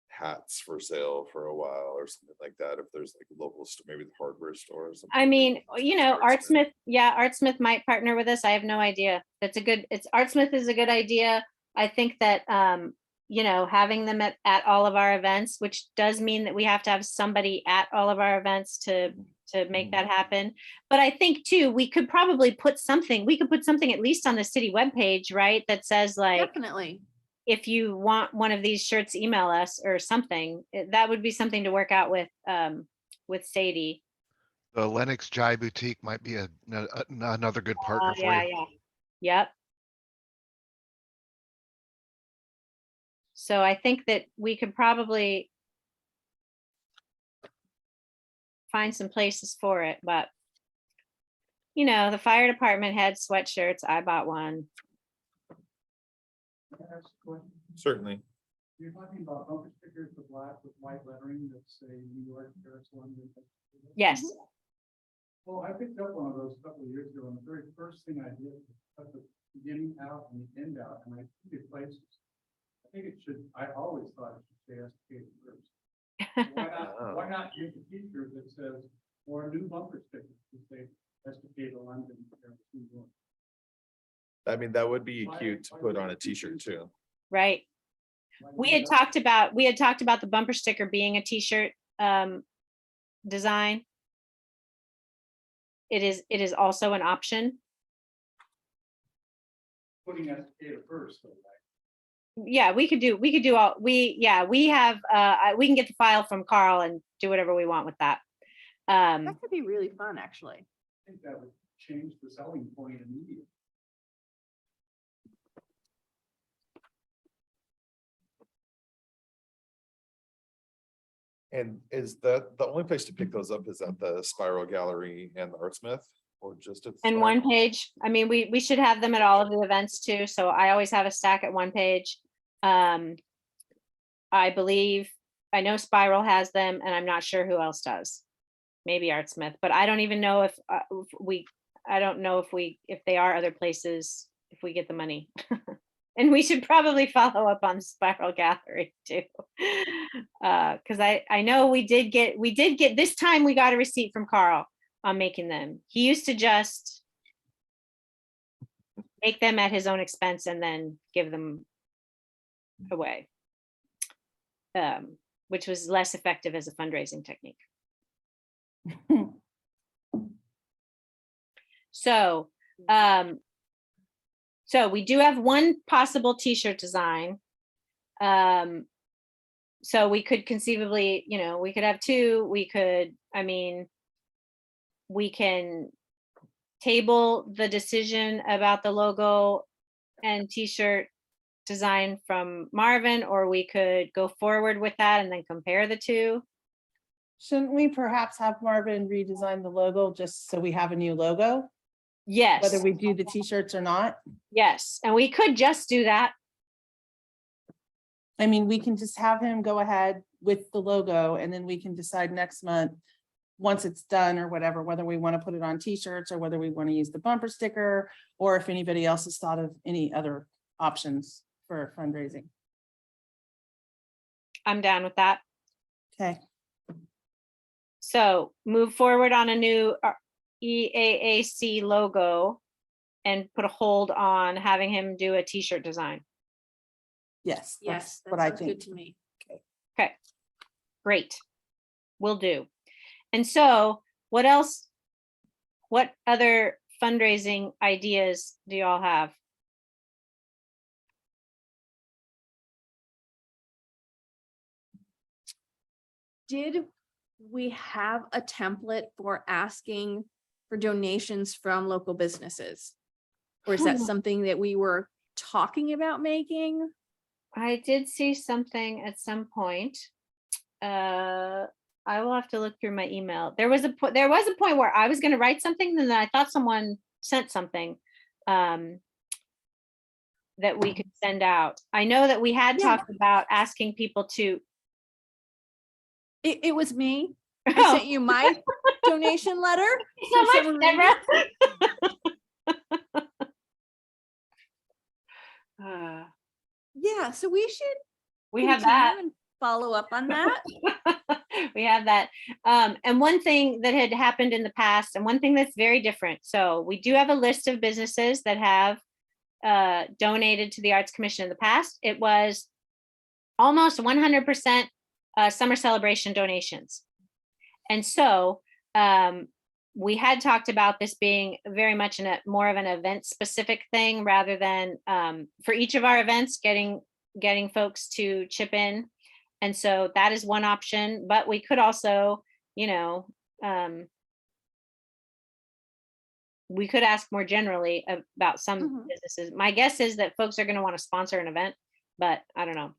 hats for sale for a while or something like that. If there's like local, maybe the hardware store or something.
I mean, you know,
Artsmith.
Artsmith, yeah, Artsmith might partner with us. I have no idea. That's a good, Artsmith is a good idea. I think that, you know, having them at all of our events, which does mean that we have to have somebody at all of our events to make that happen. But I think too, we could probably put something, at least on the city webpage, right? That says like,
Definitely.
if you want one of these shirts, email us or something. That would be something to work out with Sadie.
The Lennox Jai Boutique might be another good partner for
Yeah,
you.
yeah. Yep. So I think that we could probably find some places for it, but you know, the fire department had sweatshirts. I bought one.
Can I ask a question?
Certainly.
You're talking about bumper stickers with black with white lettering that say New York, Paris, London.
Yes.
Well, I picked up one of those a couple of years ago, and the very first thing I did was cut the beginning out and the end out, and I took it places. I think it should, I always thought it should say SK first. Why not use a t-shirt that says, or a new bumper sticker to say SK to London, Paris, New York?
I mean, that would be cute to put on a t-shirt too.
Right. We had talked about the bumper sticker being a t-shirt design. It is also an option.
Putting SK first, though, right?
Yeah, we could do all, we have, we can get the file from Carl and do whatever we want with that.
That could be really fun, actually.
I think that would change the selling point immediately.
And is that the only place to pick those up is at the Spiral Gallery and the Artsmith, or just at? the
And
Spiral?
one page, I mean, we should have them at all of the events too, so I always have a stack at one page. I believe, I know Spiral has them, and I'm not sure who else does. Maybe Artsmith, but I don't even know if I don't know if they are other places, if we get the money. And we should probably follow up on Spiral Gallery too. Cause I know we did get, this time we got a receipt from Carl on making them. He used to just make them at his own expense and then give them away. Which was less effective as a fundraising technique. So, so we do have one possible t-shirt design. So we could conceivably, you know, we could have two, we could, I mean, we can table the decision about the logo and t-shirt design from Marvin, or we could go forward with that and then compare the two.
shouldn't we perhaps have Marvin redesign the logo just so we have a new logo,
Yes,
whether we do the t-shirts or not?
yes, and we could just do that.
I mean, we can just have him go ahead with the logo and then we can decide next month, once it's done or whatever, whether we want to put it on t-shirts or whether we want to use the bumper sticker, or if anybody else has thought of any other options for fundraising.
I'm down with that.
Okay,
So move forward on a new EAAC logo and put a hold on having him do a t-shirt design.
yes.
Yes,
that's
that
what I
sounds good
think.
to me.
Okay, great. Will do. And so what else, what other fundraising ideas do y'all have?
Did we have a template for asking for donations from local businesses? Or is that something that we were talking about making.
I did see something at some point. I will have to look through my email. There was a point where I was going to write something, and then I thought someone sent something that we could send out. I know that we had
Yeah.
talked about asking people to.
It was me. I
Oh,
sent you my donation letter.
so
for
much,
summer reading.
Deborah. Uh,
Yeah, so we should
we have
continue
that.
and follow up on that.
We have that. And one thing that had happened in the past, and one thing that's very different. So we do have a list of businesses that have donated to the Arts Commission in the past. It was almost 100% summer celebration donations. And so we had talked about this being very much more of an event specific thing, rather than for each of our events getting folks to chip in. And so that is one option, but we could also, we could ask more generally about some
Mhm.
businesses. My guess is that folks are going to want to sponsor an event, but I don't know.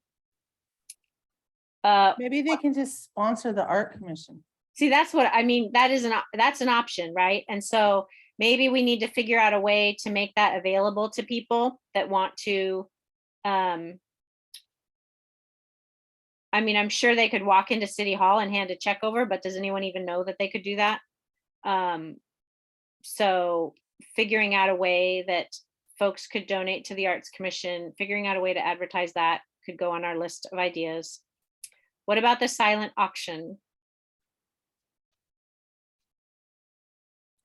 Maybe they can just sponsor the art commission.
See, that's what I mean. That's an option, right? And so maybe we need to figure out a way to make that available to people that want to. I mean, I'm sure they could walk into City Hall and hand a check over, but does anyone even know that they could do that? So figuring out a way that folks could donate to the Arts Commission, figuring out a way to advertise that could go on our list of ideas. What about the silent auction?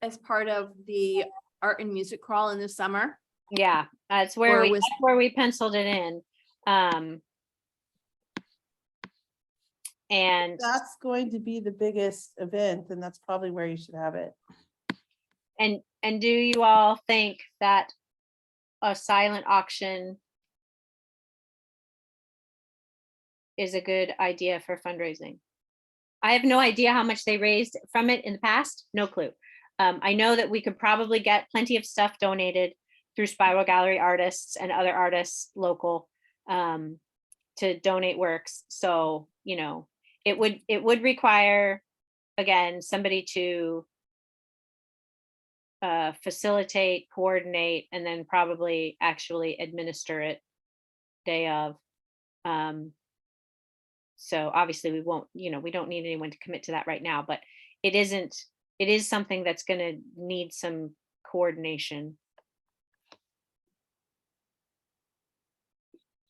As part of the art and music crawl in the summer.
Yeah, that's where
Or
we
was-
that's where we penciled it in. And
That's going to be the biggest event, and that's probably where you should have it.
and do you all think that a silent auction is a good idea for fundraising? I have no idea how much they raised from it in the past. No clue. I know that we could probably get plenty of stuff donated through Spiral Gallery artists and other artists local to donate works. So, it would require, again, somebody to facilitate, coordinate, and then probably actually administer it day of. So obviously we won't, we don't need anyone to commit to that right now, but it is something that's going to need some coordination.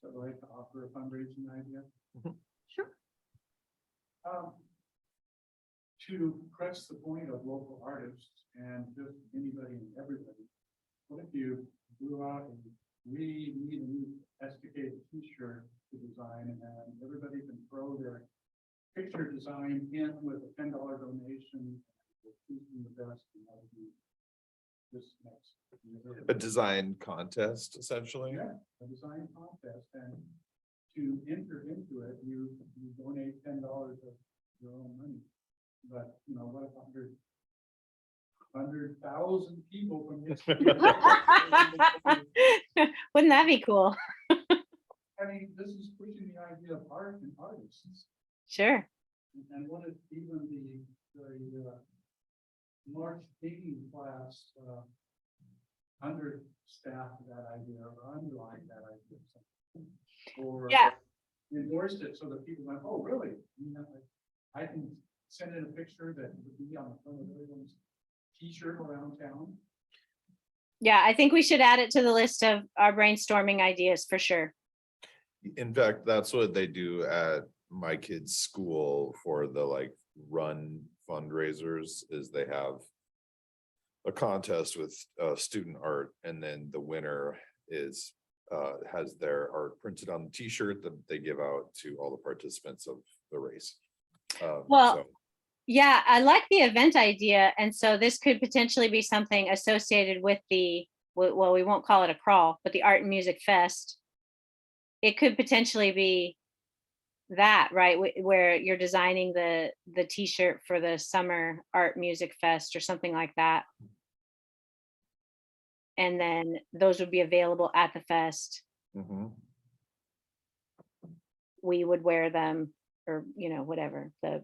So I'd like to offer a fundraising idea.
Sure.
To press the point of local artists and just anybody and everybody, what if you go out and we need a new SDK t-shirt to design, and then everybody can throw their picture design in with a $10 donation. We're choosing the best, and that'll be this next.
A design contest, essentially.
Yeah, a design contest, and to enter into it, you donate $10 of your own money. But what if 100,000 people from this?
Wouldn't that be cool?
I mean, this is pushing the idea of art and artists.
Sure.
And what if even the March meeting class understaffed that idea or underlined that idea? Or
Yeah.
endorsed it so that people went, oh, really? I can send in a picture that would be on the front of everyone's t-shirt around town.
Yeah, I think we should add it to the list of our brainstorming ideas for sure.
In fact, that's what they do at my kids' school for the run fundraisers, is they have a contest with student art, and then the winner has their art printed on the t-shirt that they give out to all the participants of the race.
Well, yeah, I like the event idea. And so this could potentially be something associated with well, we won't call it a crawl, but the Art and Music Fest. It could potentially be that, right? Where you're designing the t-shirt for the Summer Art Music Fest or something like that. And then those would be available at the fest.
Mhm.
We would wear them, or, whatever, the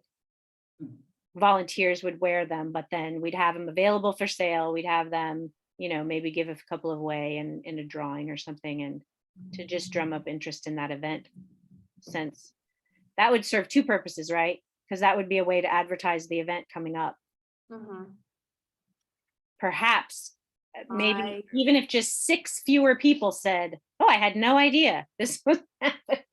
volunteers would wear them, but then we'd have them available for sale. We'd have them, maybe give a couple away in a drawing or something, and to just drum up interest in that event, since that would serve two purposes, right? Because that would be a way to advertise the event coming up. Perhaps, maybe
I-
even if just 6 fewer people said, oh, I had no idea this was happening.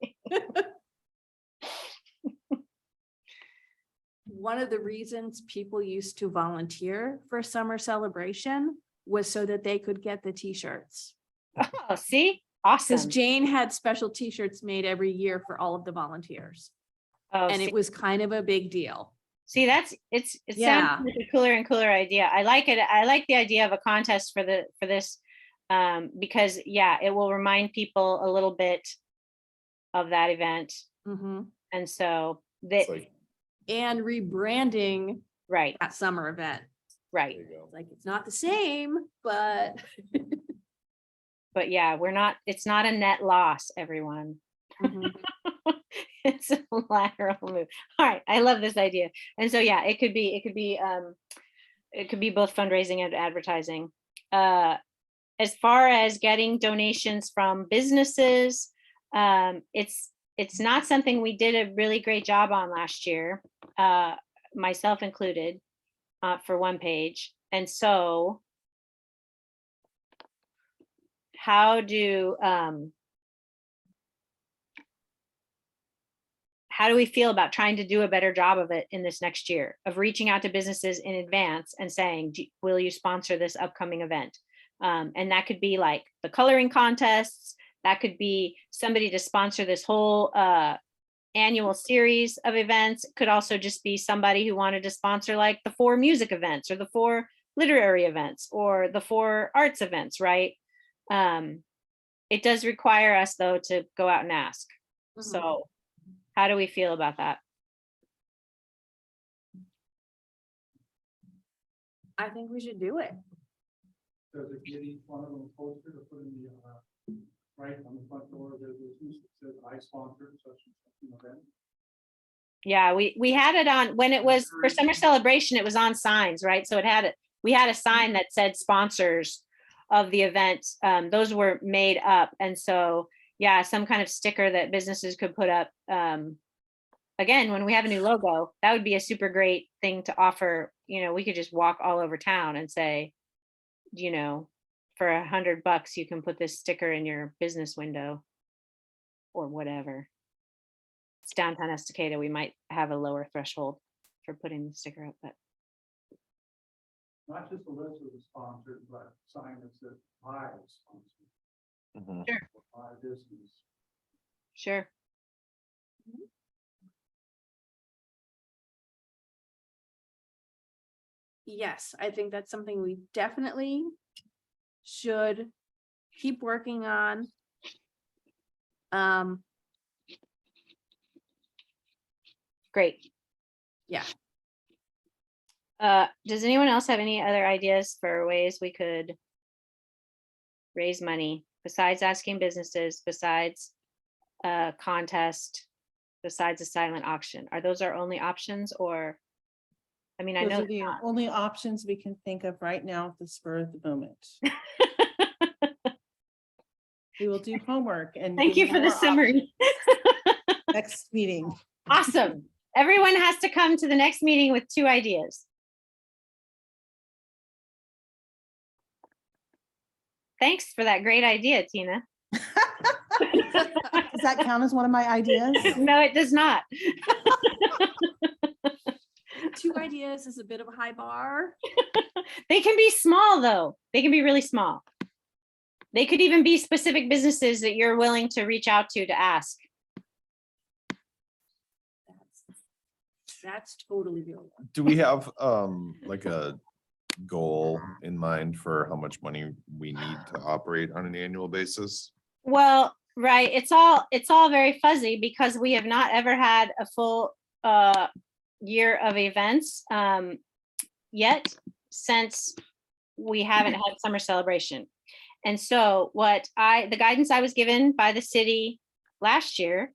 One of the reasons people used to volunteer for summer celebration was so that they could get the t-shirts.
Oh, see?
Because
Awesome.
Jane had special t-shirts made every year for all of the volunteers.
Oh,
And
see,
it was kind of a big deal.
see, it
Yeah.
sounds like a cooler and cooler idea. I like it. I like the idea of a contest for this, because yeah, it will remind people a little bit of that event.
Mhm.
And so
It's like,
And rebranding
right,
that summer event.
right.
there you go.
Like, it's not the same, but
But yeah, it's not a net loss, everyone.
Mhm.
It's a lateral move. All right, I love this idea. And so yeah, it could be both fundraising and advertising. As far as getting donations from businesses, it's not something we did a really great job on last year, myself included, for one page. And so how do we feel about trying to do a better job of it in this next year, of reaching out to businesses in advance and saying, will you sponsor this upcoming event? And that could be like the coloring contests. That could be somebody to sponsor this whole annual series of events. It could also just be somebody who wanted to sponsor like the 4 music events or the 4 literary events or the 4 arts events, right? It does require us though to go out and ask. So how do we feel about that?
I think we should do it.
Does it get each one of them a poster to put in the, right on the front door of their business that says I sponsored such and such an event?
Yeah, we had it on, when it was for summer celebration, it was on signs, right? So we had a sign that said sponsors of the event. Those were made up. And so, yeah, some kind of sticker that businesses could put up. Again, when we have a new logo, that would be a super great thing to offer. We could just walk all over town and say, for $100, you can put this sticker in your business window or whatever. It's downtown Estacada. We might have a lower threshold for putting the sticker up, but
Not just a list of the sponsors, but sign that says I sponsored.
Mhm.
Sure.
By business.
sure.
Yes, I think that's something we definitely should keep working on.
Great.
Yeah.
Does anyone else have any other ideas for ways we could raise money besides asking businesses, besides a contest, besides a silent auction? Are those our only options, or? I mean, I
Those
know.
are the only options we can think of right now at the spur of the moment. We will do homework and.
Thank
give
you for the
more
summary.
options Next meeting.
Awesome. Everyone has to come to the next meeting with 2 ideas. Thanks for that great idea, Tina.
Does that count as one of my ideas?
No, it does not.
2 ideas is a bit of a high bar.
They can be small, though. They can be really small. They could even be specific businesses that you're willing to reach out to ask.
That's totally doable.
Do we have like a goal in mind for how much money we need to operate on an annual basis?
Well, right. It's all very fuzzy because we have not ever had a full year of events yet since we haven't had summer celebration. And so the guidance I was given by the city last year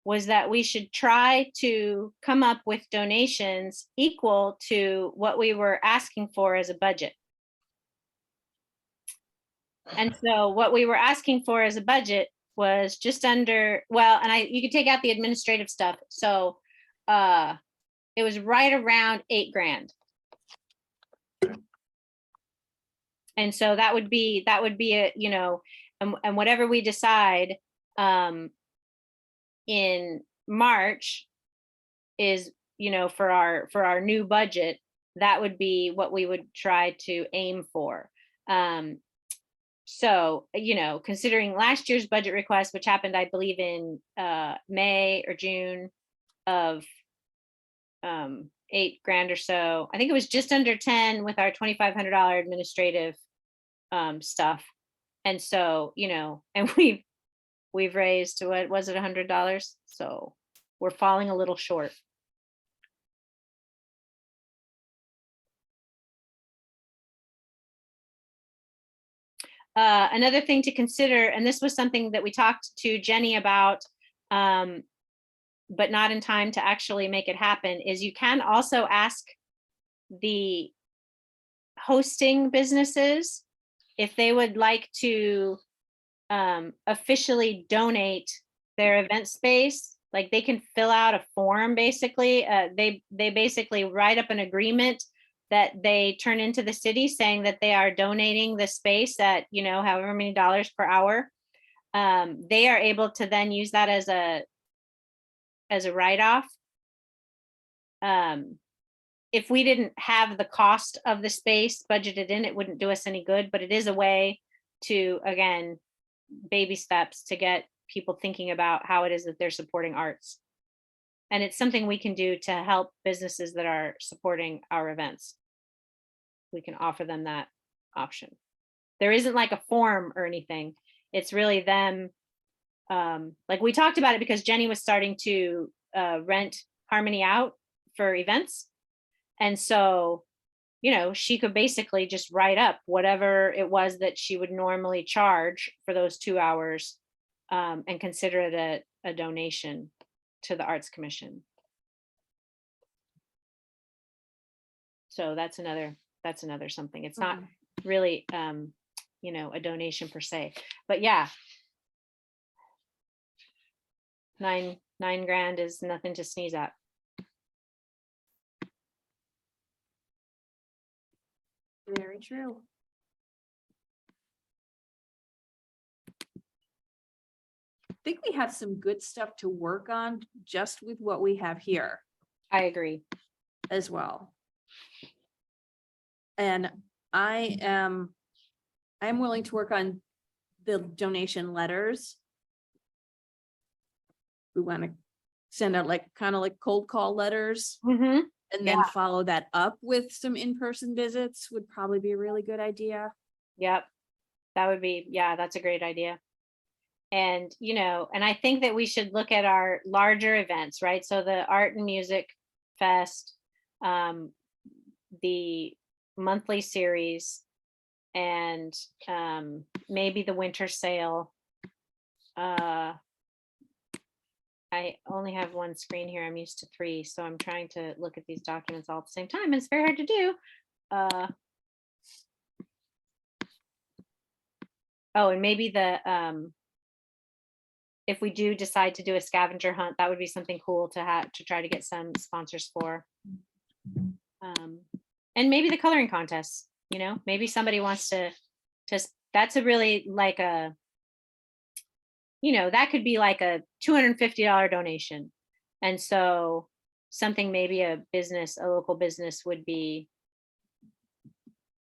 was that we should try to come up with donations equal to what we were asking for as a budget. And so what we were asking for as a budget was just under, well, and you could take out the administrative stuff. So it was right around $8,000. And so that would be a, you know, and whatever we decide in March is, you know, for our new budget, that would be what we would try to aim for. So, you know, considering last year's budget request, which happened, I believe in May or June of $8,000 or so, I think it was just under 10 with our $2,500 administrative stuff. And so, you know, and we've raised, what was it, $100? So we're falling a little short. Another thing to consider, and this was something that we talked to Jenny about, but not in time to actually make it happen, is you can also ask the hosting businesses if they would like to officially donate their event space. Like they can fill out a form, basically. They basically write up an agreement that they turn into the city saying that they are donating the space at, you know, however many dollars per hour. They are able to then use that as a write-off. If we didn't have the cost of the space budgeted in, it wouldn't do us any good, but it is a way to, again, baby steps to get people thinking about how it is that they're supporting arts. And it's something we can do to help businesses that are supporting our events. We can offer them that option. There isn't like a form or anything. It's really them. Like we talked about it because Jenny was starting to rent Harmony out for events. And so, you know, she could basically just write up whatever it was that she would normally charge for those 2 hours and consider it a donation to the Arts Commission. So that's another something. It's not really, you know, a donation per se, but yeah. $9,000 is nothing to sneeze at.
Very true. I think we have some good stuff to work on just with what we have here
I agree.
as well. And I'm willing to work on the donation letters. We want to send out like kind of like cold call letters
Mhm.
and then follow that up with some in-person visits would probably be a really good idea.
Yep. That would be, yeah, that's a great idea. And, you know, and I think that we should look at our larger events, right? So the Art and Music Fest, the monthly series, and maybe the winter sale. I only have one screen here. I'm used to 3, so I'm trying to look at these documents all at the same time. And it's very hard to do. Oh, and maybe if we do decide to do a scavenger hunt, that would be something cool to have to try to get some sponsors for. And maybe the coloring contests, you know, maybe somebody wants to that's a really like a, you know, that could be like a $250 donation. And so something maybe a local business would be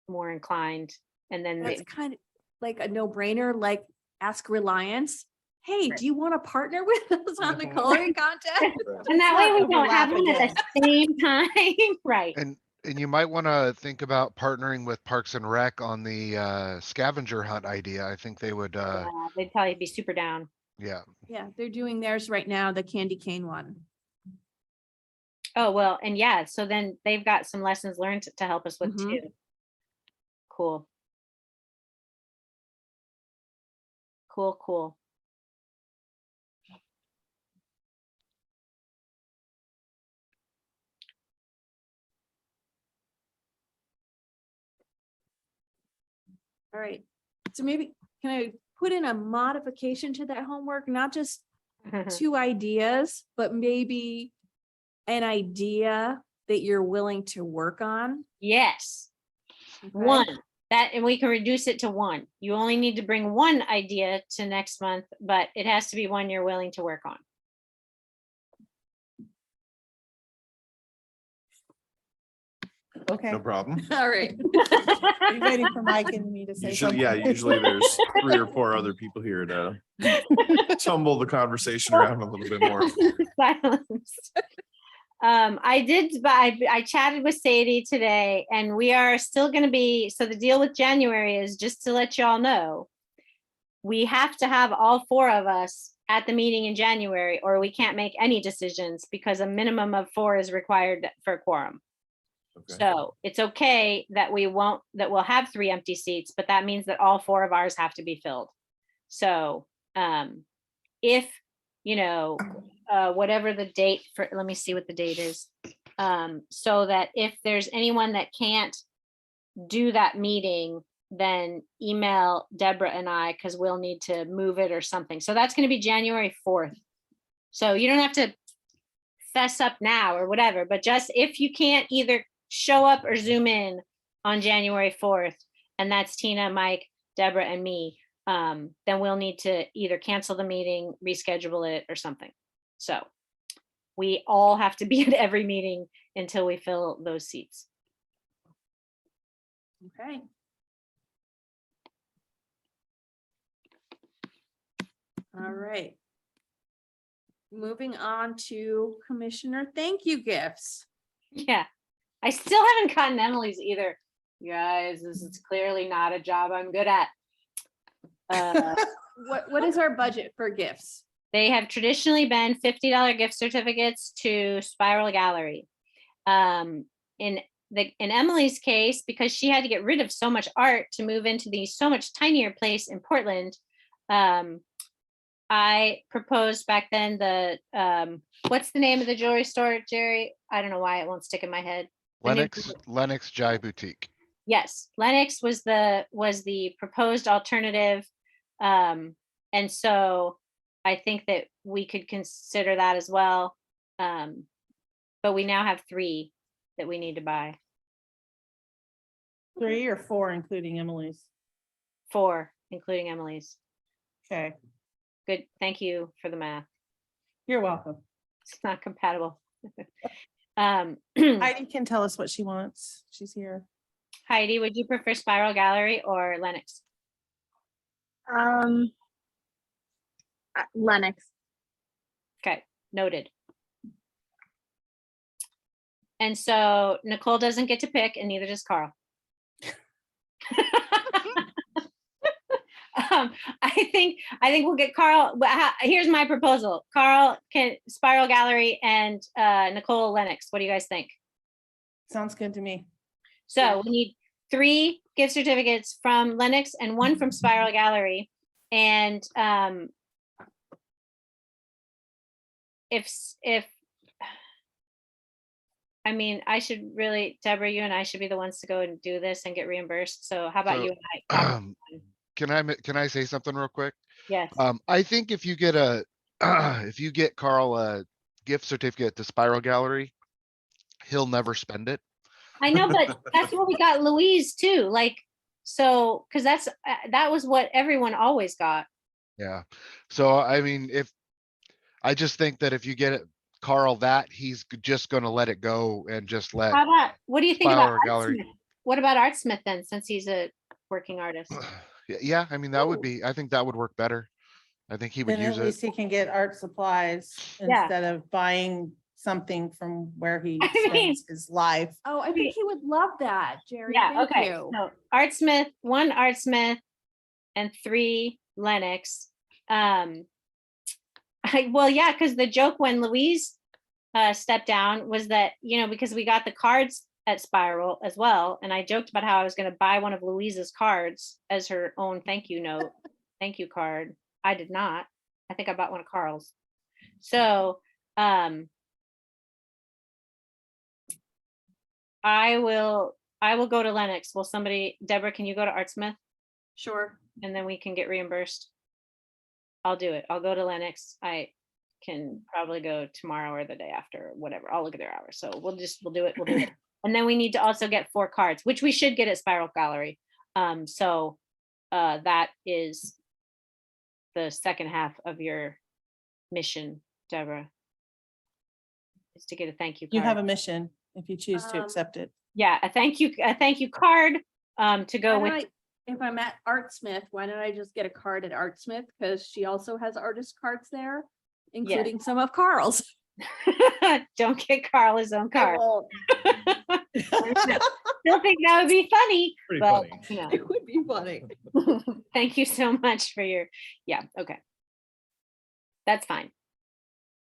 more inclined. And then
That's kind of like a no-brainer, like ask Reliance, hey, do you want to partner with us on the coloring contest?
and that way we don't have
overlap
them at the same time. Right.
And you might want to think about partnering with Parks and Rec on the scavenger hunt idea. I think they would,
Yeah, they'd probably be super down.
yeah.
Yeah, they're doing theirs right now, the candy cane one.
Oh, well, and yeah, so then they've got some lessons learned to help us with
Mhm.
too. Cool. Cool, cool.
All right, so maybe can I put in a modification to that homework, not just 2 ideas, but maybe an idea that you're willing to work on?
Yes,
Okay?
one. That, and we can reduce it to 1. You only need to bring 1 idea to next month, but it has to be one you're willing to work on.
Okay.
No problem.
All right.
Are you waiting for Mike and me to say
Usually,
something?
yeah, usually there's 3 or 4 other people here to tumble the conversation around a little bit more.
Silence. I chatted with Sadie today, and we are still going to be, so the deal with January is, just to let y'all know, we have to have all 4 of us at the meeting in January, or we can't make any decisions, because a minimum of 4 is required for a quorum.
Okay.
So it's okay that we'll have 3 empty seats, but that means that all 4 of ours have to be filled. So if, whatever the date for, let me see what the date is. So that if there's anyone that can't do that meeting, then email Deborah and I, because we'll need to move it or something. So that's going to be January 4th. So you don't have to fess up now or whatever, but just if you can't either show up or Zoom in on January 4th, and that's Tina, Mike, Deborah, and me, then we'll need to either cancel the meeting, reschedule it, or something. So we all have to be at every meeting until we fill those seats.
Okay. All right. Moving on to Commissioner thank you gifts.
Yeah, I still haven't gotten Emily's either. You guys, this is clearly not a job I'm good at.
What is our budget for gifts?
They have traditionally been $50 gift certificates to Spiral Gallery. In Emily's case, because she had to get rid of so much art to move into the so much tinier place in Portland, I proposed back then what's the name of the jewelry store, Jerry? I don't know why it won't stick in my head.
Lennox Jai Boutique.
Yes, Lennox was the proposed alternative. And so I think that we could consider that as well. But we now have 3 that we need to buy.
3 or 4, including Emily's.
4, including Emily's.
Okay,
Good, thank you for the math.
you're welcome.
It's not compatible.
Heidi can tell us what she wants. She's here.
Heidi, would you prefer Spiral Gallery or Lennox?
Lennox.
Okay, noted. And so Nicole doesn't get to pick, and neither does Carl. I think we'll get Carl. Here's my proposal. Carl can Spiral Gallery and Nicole Lennox. What do you guys think?
Sounds good to me.
So we need 3 gift certificates from Lennox and 1 from Spiral Gallery. And if I mean, I should really, Deborah, you and I should be the ones to go and do this and get reimbursed. So how about
So,
you and I?
Can I say something real quick?
Yes.
I think if you get if you get Carl a gift certificate to Spiral Gallery, he'll never spend it.
I know, but that's what we got Louise too. Like, so, cause that was what everyone always got.
Yeah. So, I mean, I just think that if you get it, Carl, that he's just gonna let it go and just let.
How about, what do you think about
Spiral Gallery.
Artsmith? What about Artsmith then, since he's a working artist?
Yeah, I mean, I think that would work better. I think he would
Then at
use it.
least he can get art supplies
Yeah.
instead of buying something from where he
I mean-
spends his life.
Oh, I think he would love that, Jerry.
Yeah,
Thank
okay.
you.
So Artsmith, 1 Artsmith and 3 Lennox. Well, yeah, because the joke when Louise stepped down was that, because we got the cards at Spiral as well. And I joked about how I was going to buy one of Louisa's cards as her own thank you note, thank you card. I did not. I think I bought one of Carl's. So, I will go to Lennox. Will somebody, Deborah, can you go to Artsmith
Sure.
and then we can get reimbursed? I'll do it. I'll go to Lennox. I can probably go tomorrow or the day after, whatever. I'll look at their hours. So we'll do it. We'll do it. And then we need to also get 4 cards, which we should get at Spiral Gallery. So that is the second half of your mission, Deborah. Is to get a thank you card.
You have a mission if you choose to
Um,
accept it.
Yeah, a thank you card to go
Why
with.
don't if I'm at Artsmith, why don't I just get a card at Artsmith? Because she also has artist cards there, including some of Carl's.
Don't get Carl his own
I
card.
won't.
Still think that would be funny,
Pretty
but
funny.
you know.
It would be funny.
Thank you so much for your, yeah, okay. That's fine.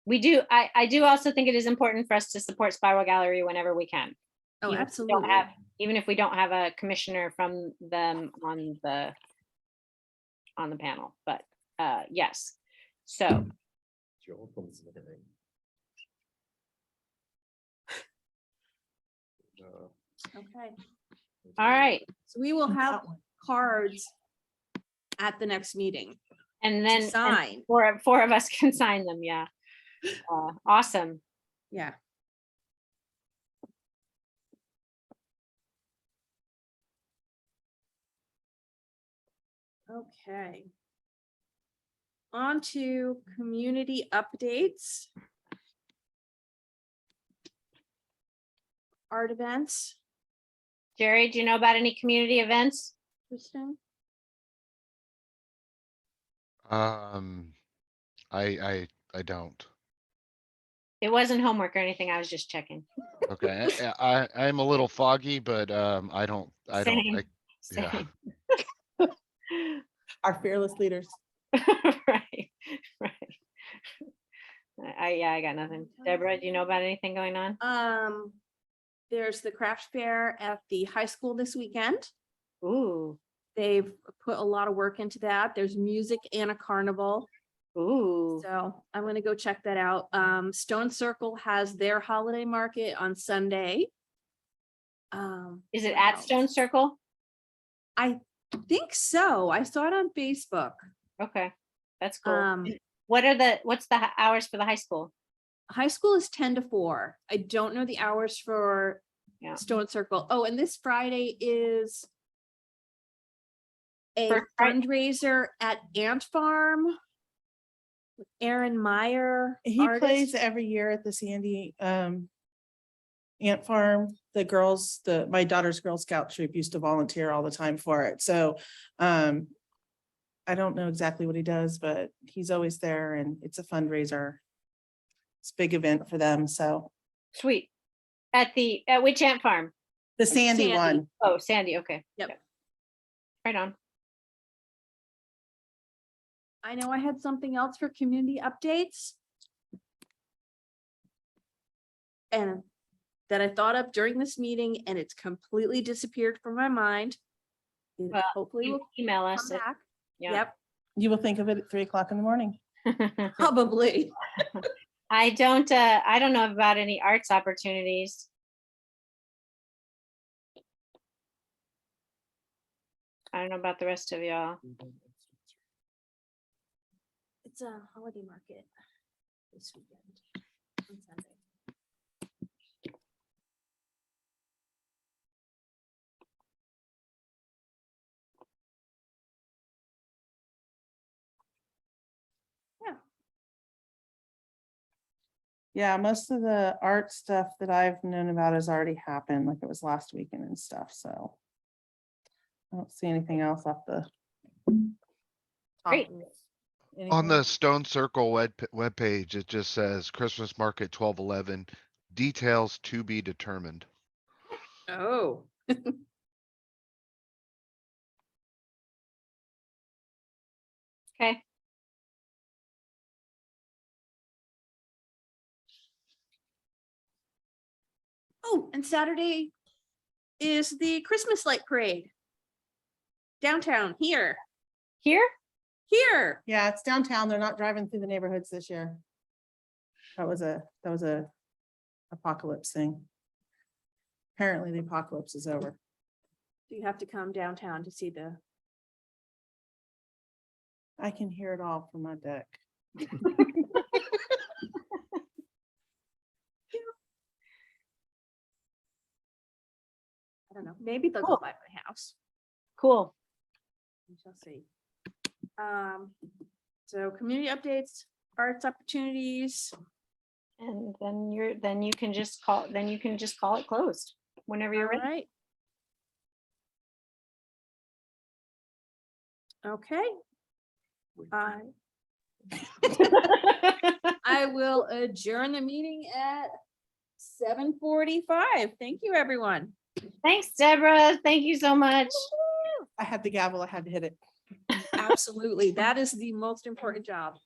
We do, I do also think it is important for us to support Spiral Gallery whenever we can.
Oh,
Even if we don't
absolutely.
have- Even if we don't have a commissioner from them on the panel, but yes. So,
Okay,
all right.
so we will have cards at the next meeting
And
to
then and
sign.
four of us can sign them, yeah. Awesome.
Yeah. Okay. On to community updates. Art events,
Jerry, do you know about any community events?
Kristen?
I don't.
It wasn't homework or anything. I was just checking.
Okay, I'm a little foggy, but I don't,
Same,
yeah.
same.
Our fearless leaders.
Right, right. I got nothing. Deborah, do you know about anything going on?
There's the craft fair at the high school this weekend.
Ooh,
They've put a lot of work into that. There's music and a carnival.
ooh.
So I'm gonna go check that out. Stone Circle has their holiday market on Sunday.
Is it
what
at
else?
Stone Circle?
I think so. I saw it on Facebook.
Okay, that's cool.
Um,
What's the hours for the high school?
high school is 10 to 4. I don't know the hours for
Yeah.
Stone Circle. Oh, and this Friday is a
First Friday?
fundraiser at Ant Farm. With Aaron Meyer.
He
artist.
plays every year at the Sandy Ant Farm. The girls, my daughter's Girl Scout troop used to volunteer all the time for it. So I don't know exactly what he does, but he's always there and it's a fundraiser. It's a big event for them. So
Sweet. At which ant farm?
the Sandy
Sandy.
one.
Oh, Sandy, okay.
Yep.
Okay. Right on.
I know I had something else for community updates. And that I thought of during this meeting and it's completely disappeared from my mind. It
Well,
hopefully
You
will
email
come
us.
back.
Yeah.
Yep,
You will think of it at 3 o'clock in the morning.
probably.
I don't know about any arts opportunities. I don't know about the rest of y'all.
It's a holiday market this weekend on Sunday.
Yeah, most of the art stuff that I've known about has already happened, like it was last weekend and stuff, so. I don't see anything else off the.
Great.
On the Stone Circle webpage, it just says Christmas market 12/11, details to be determined.
Oh.
Okay.
Oh, and Saturday, is the Christmas light parade. Downtown, here.
Here?
Yeah, it's downtown. They're not driving through the neighborhoods this year. That was a apocalypse thing. Apparently the apocalypse is over.
You have to come downtown to see the,
I can hear it all from my deck.
I don't know, maybe they'll go
Cool.
by my house.
Cool.
We shall see. So community updates, arts opportunities.
And then you can just call it closed whenever you're
All
ready.
right. Okay. I will adjourn the meeting at 7:45. Thank you, everyone.
Thanks, Deborah. Thank you so much.
I had the gavel, I had to hit it.
Absolutely. That is the most important job.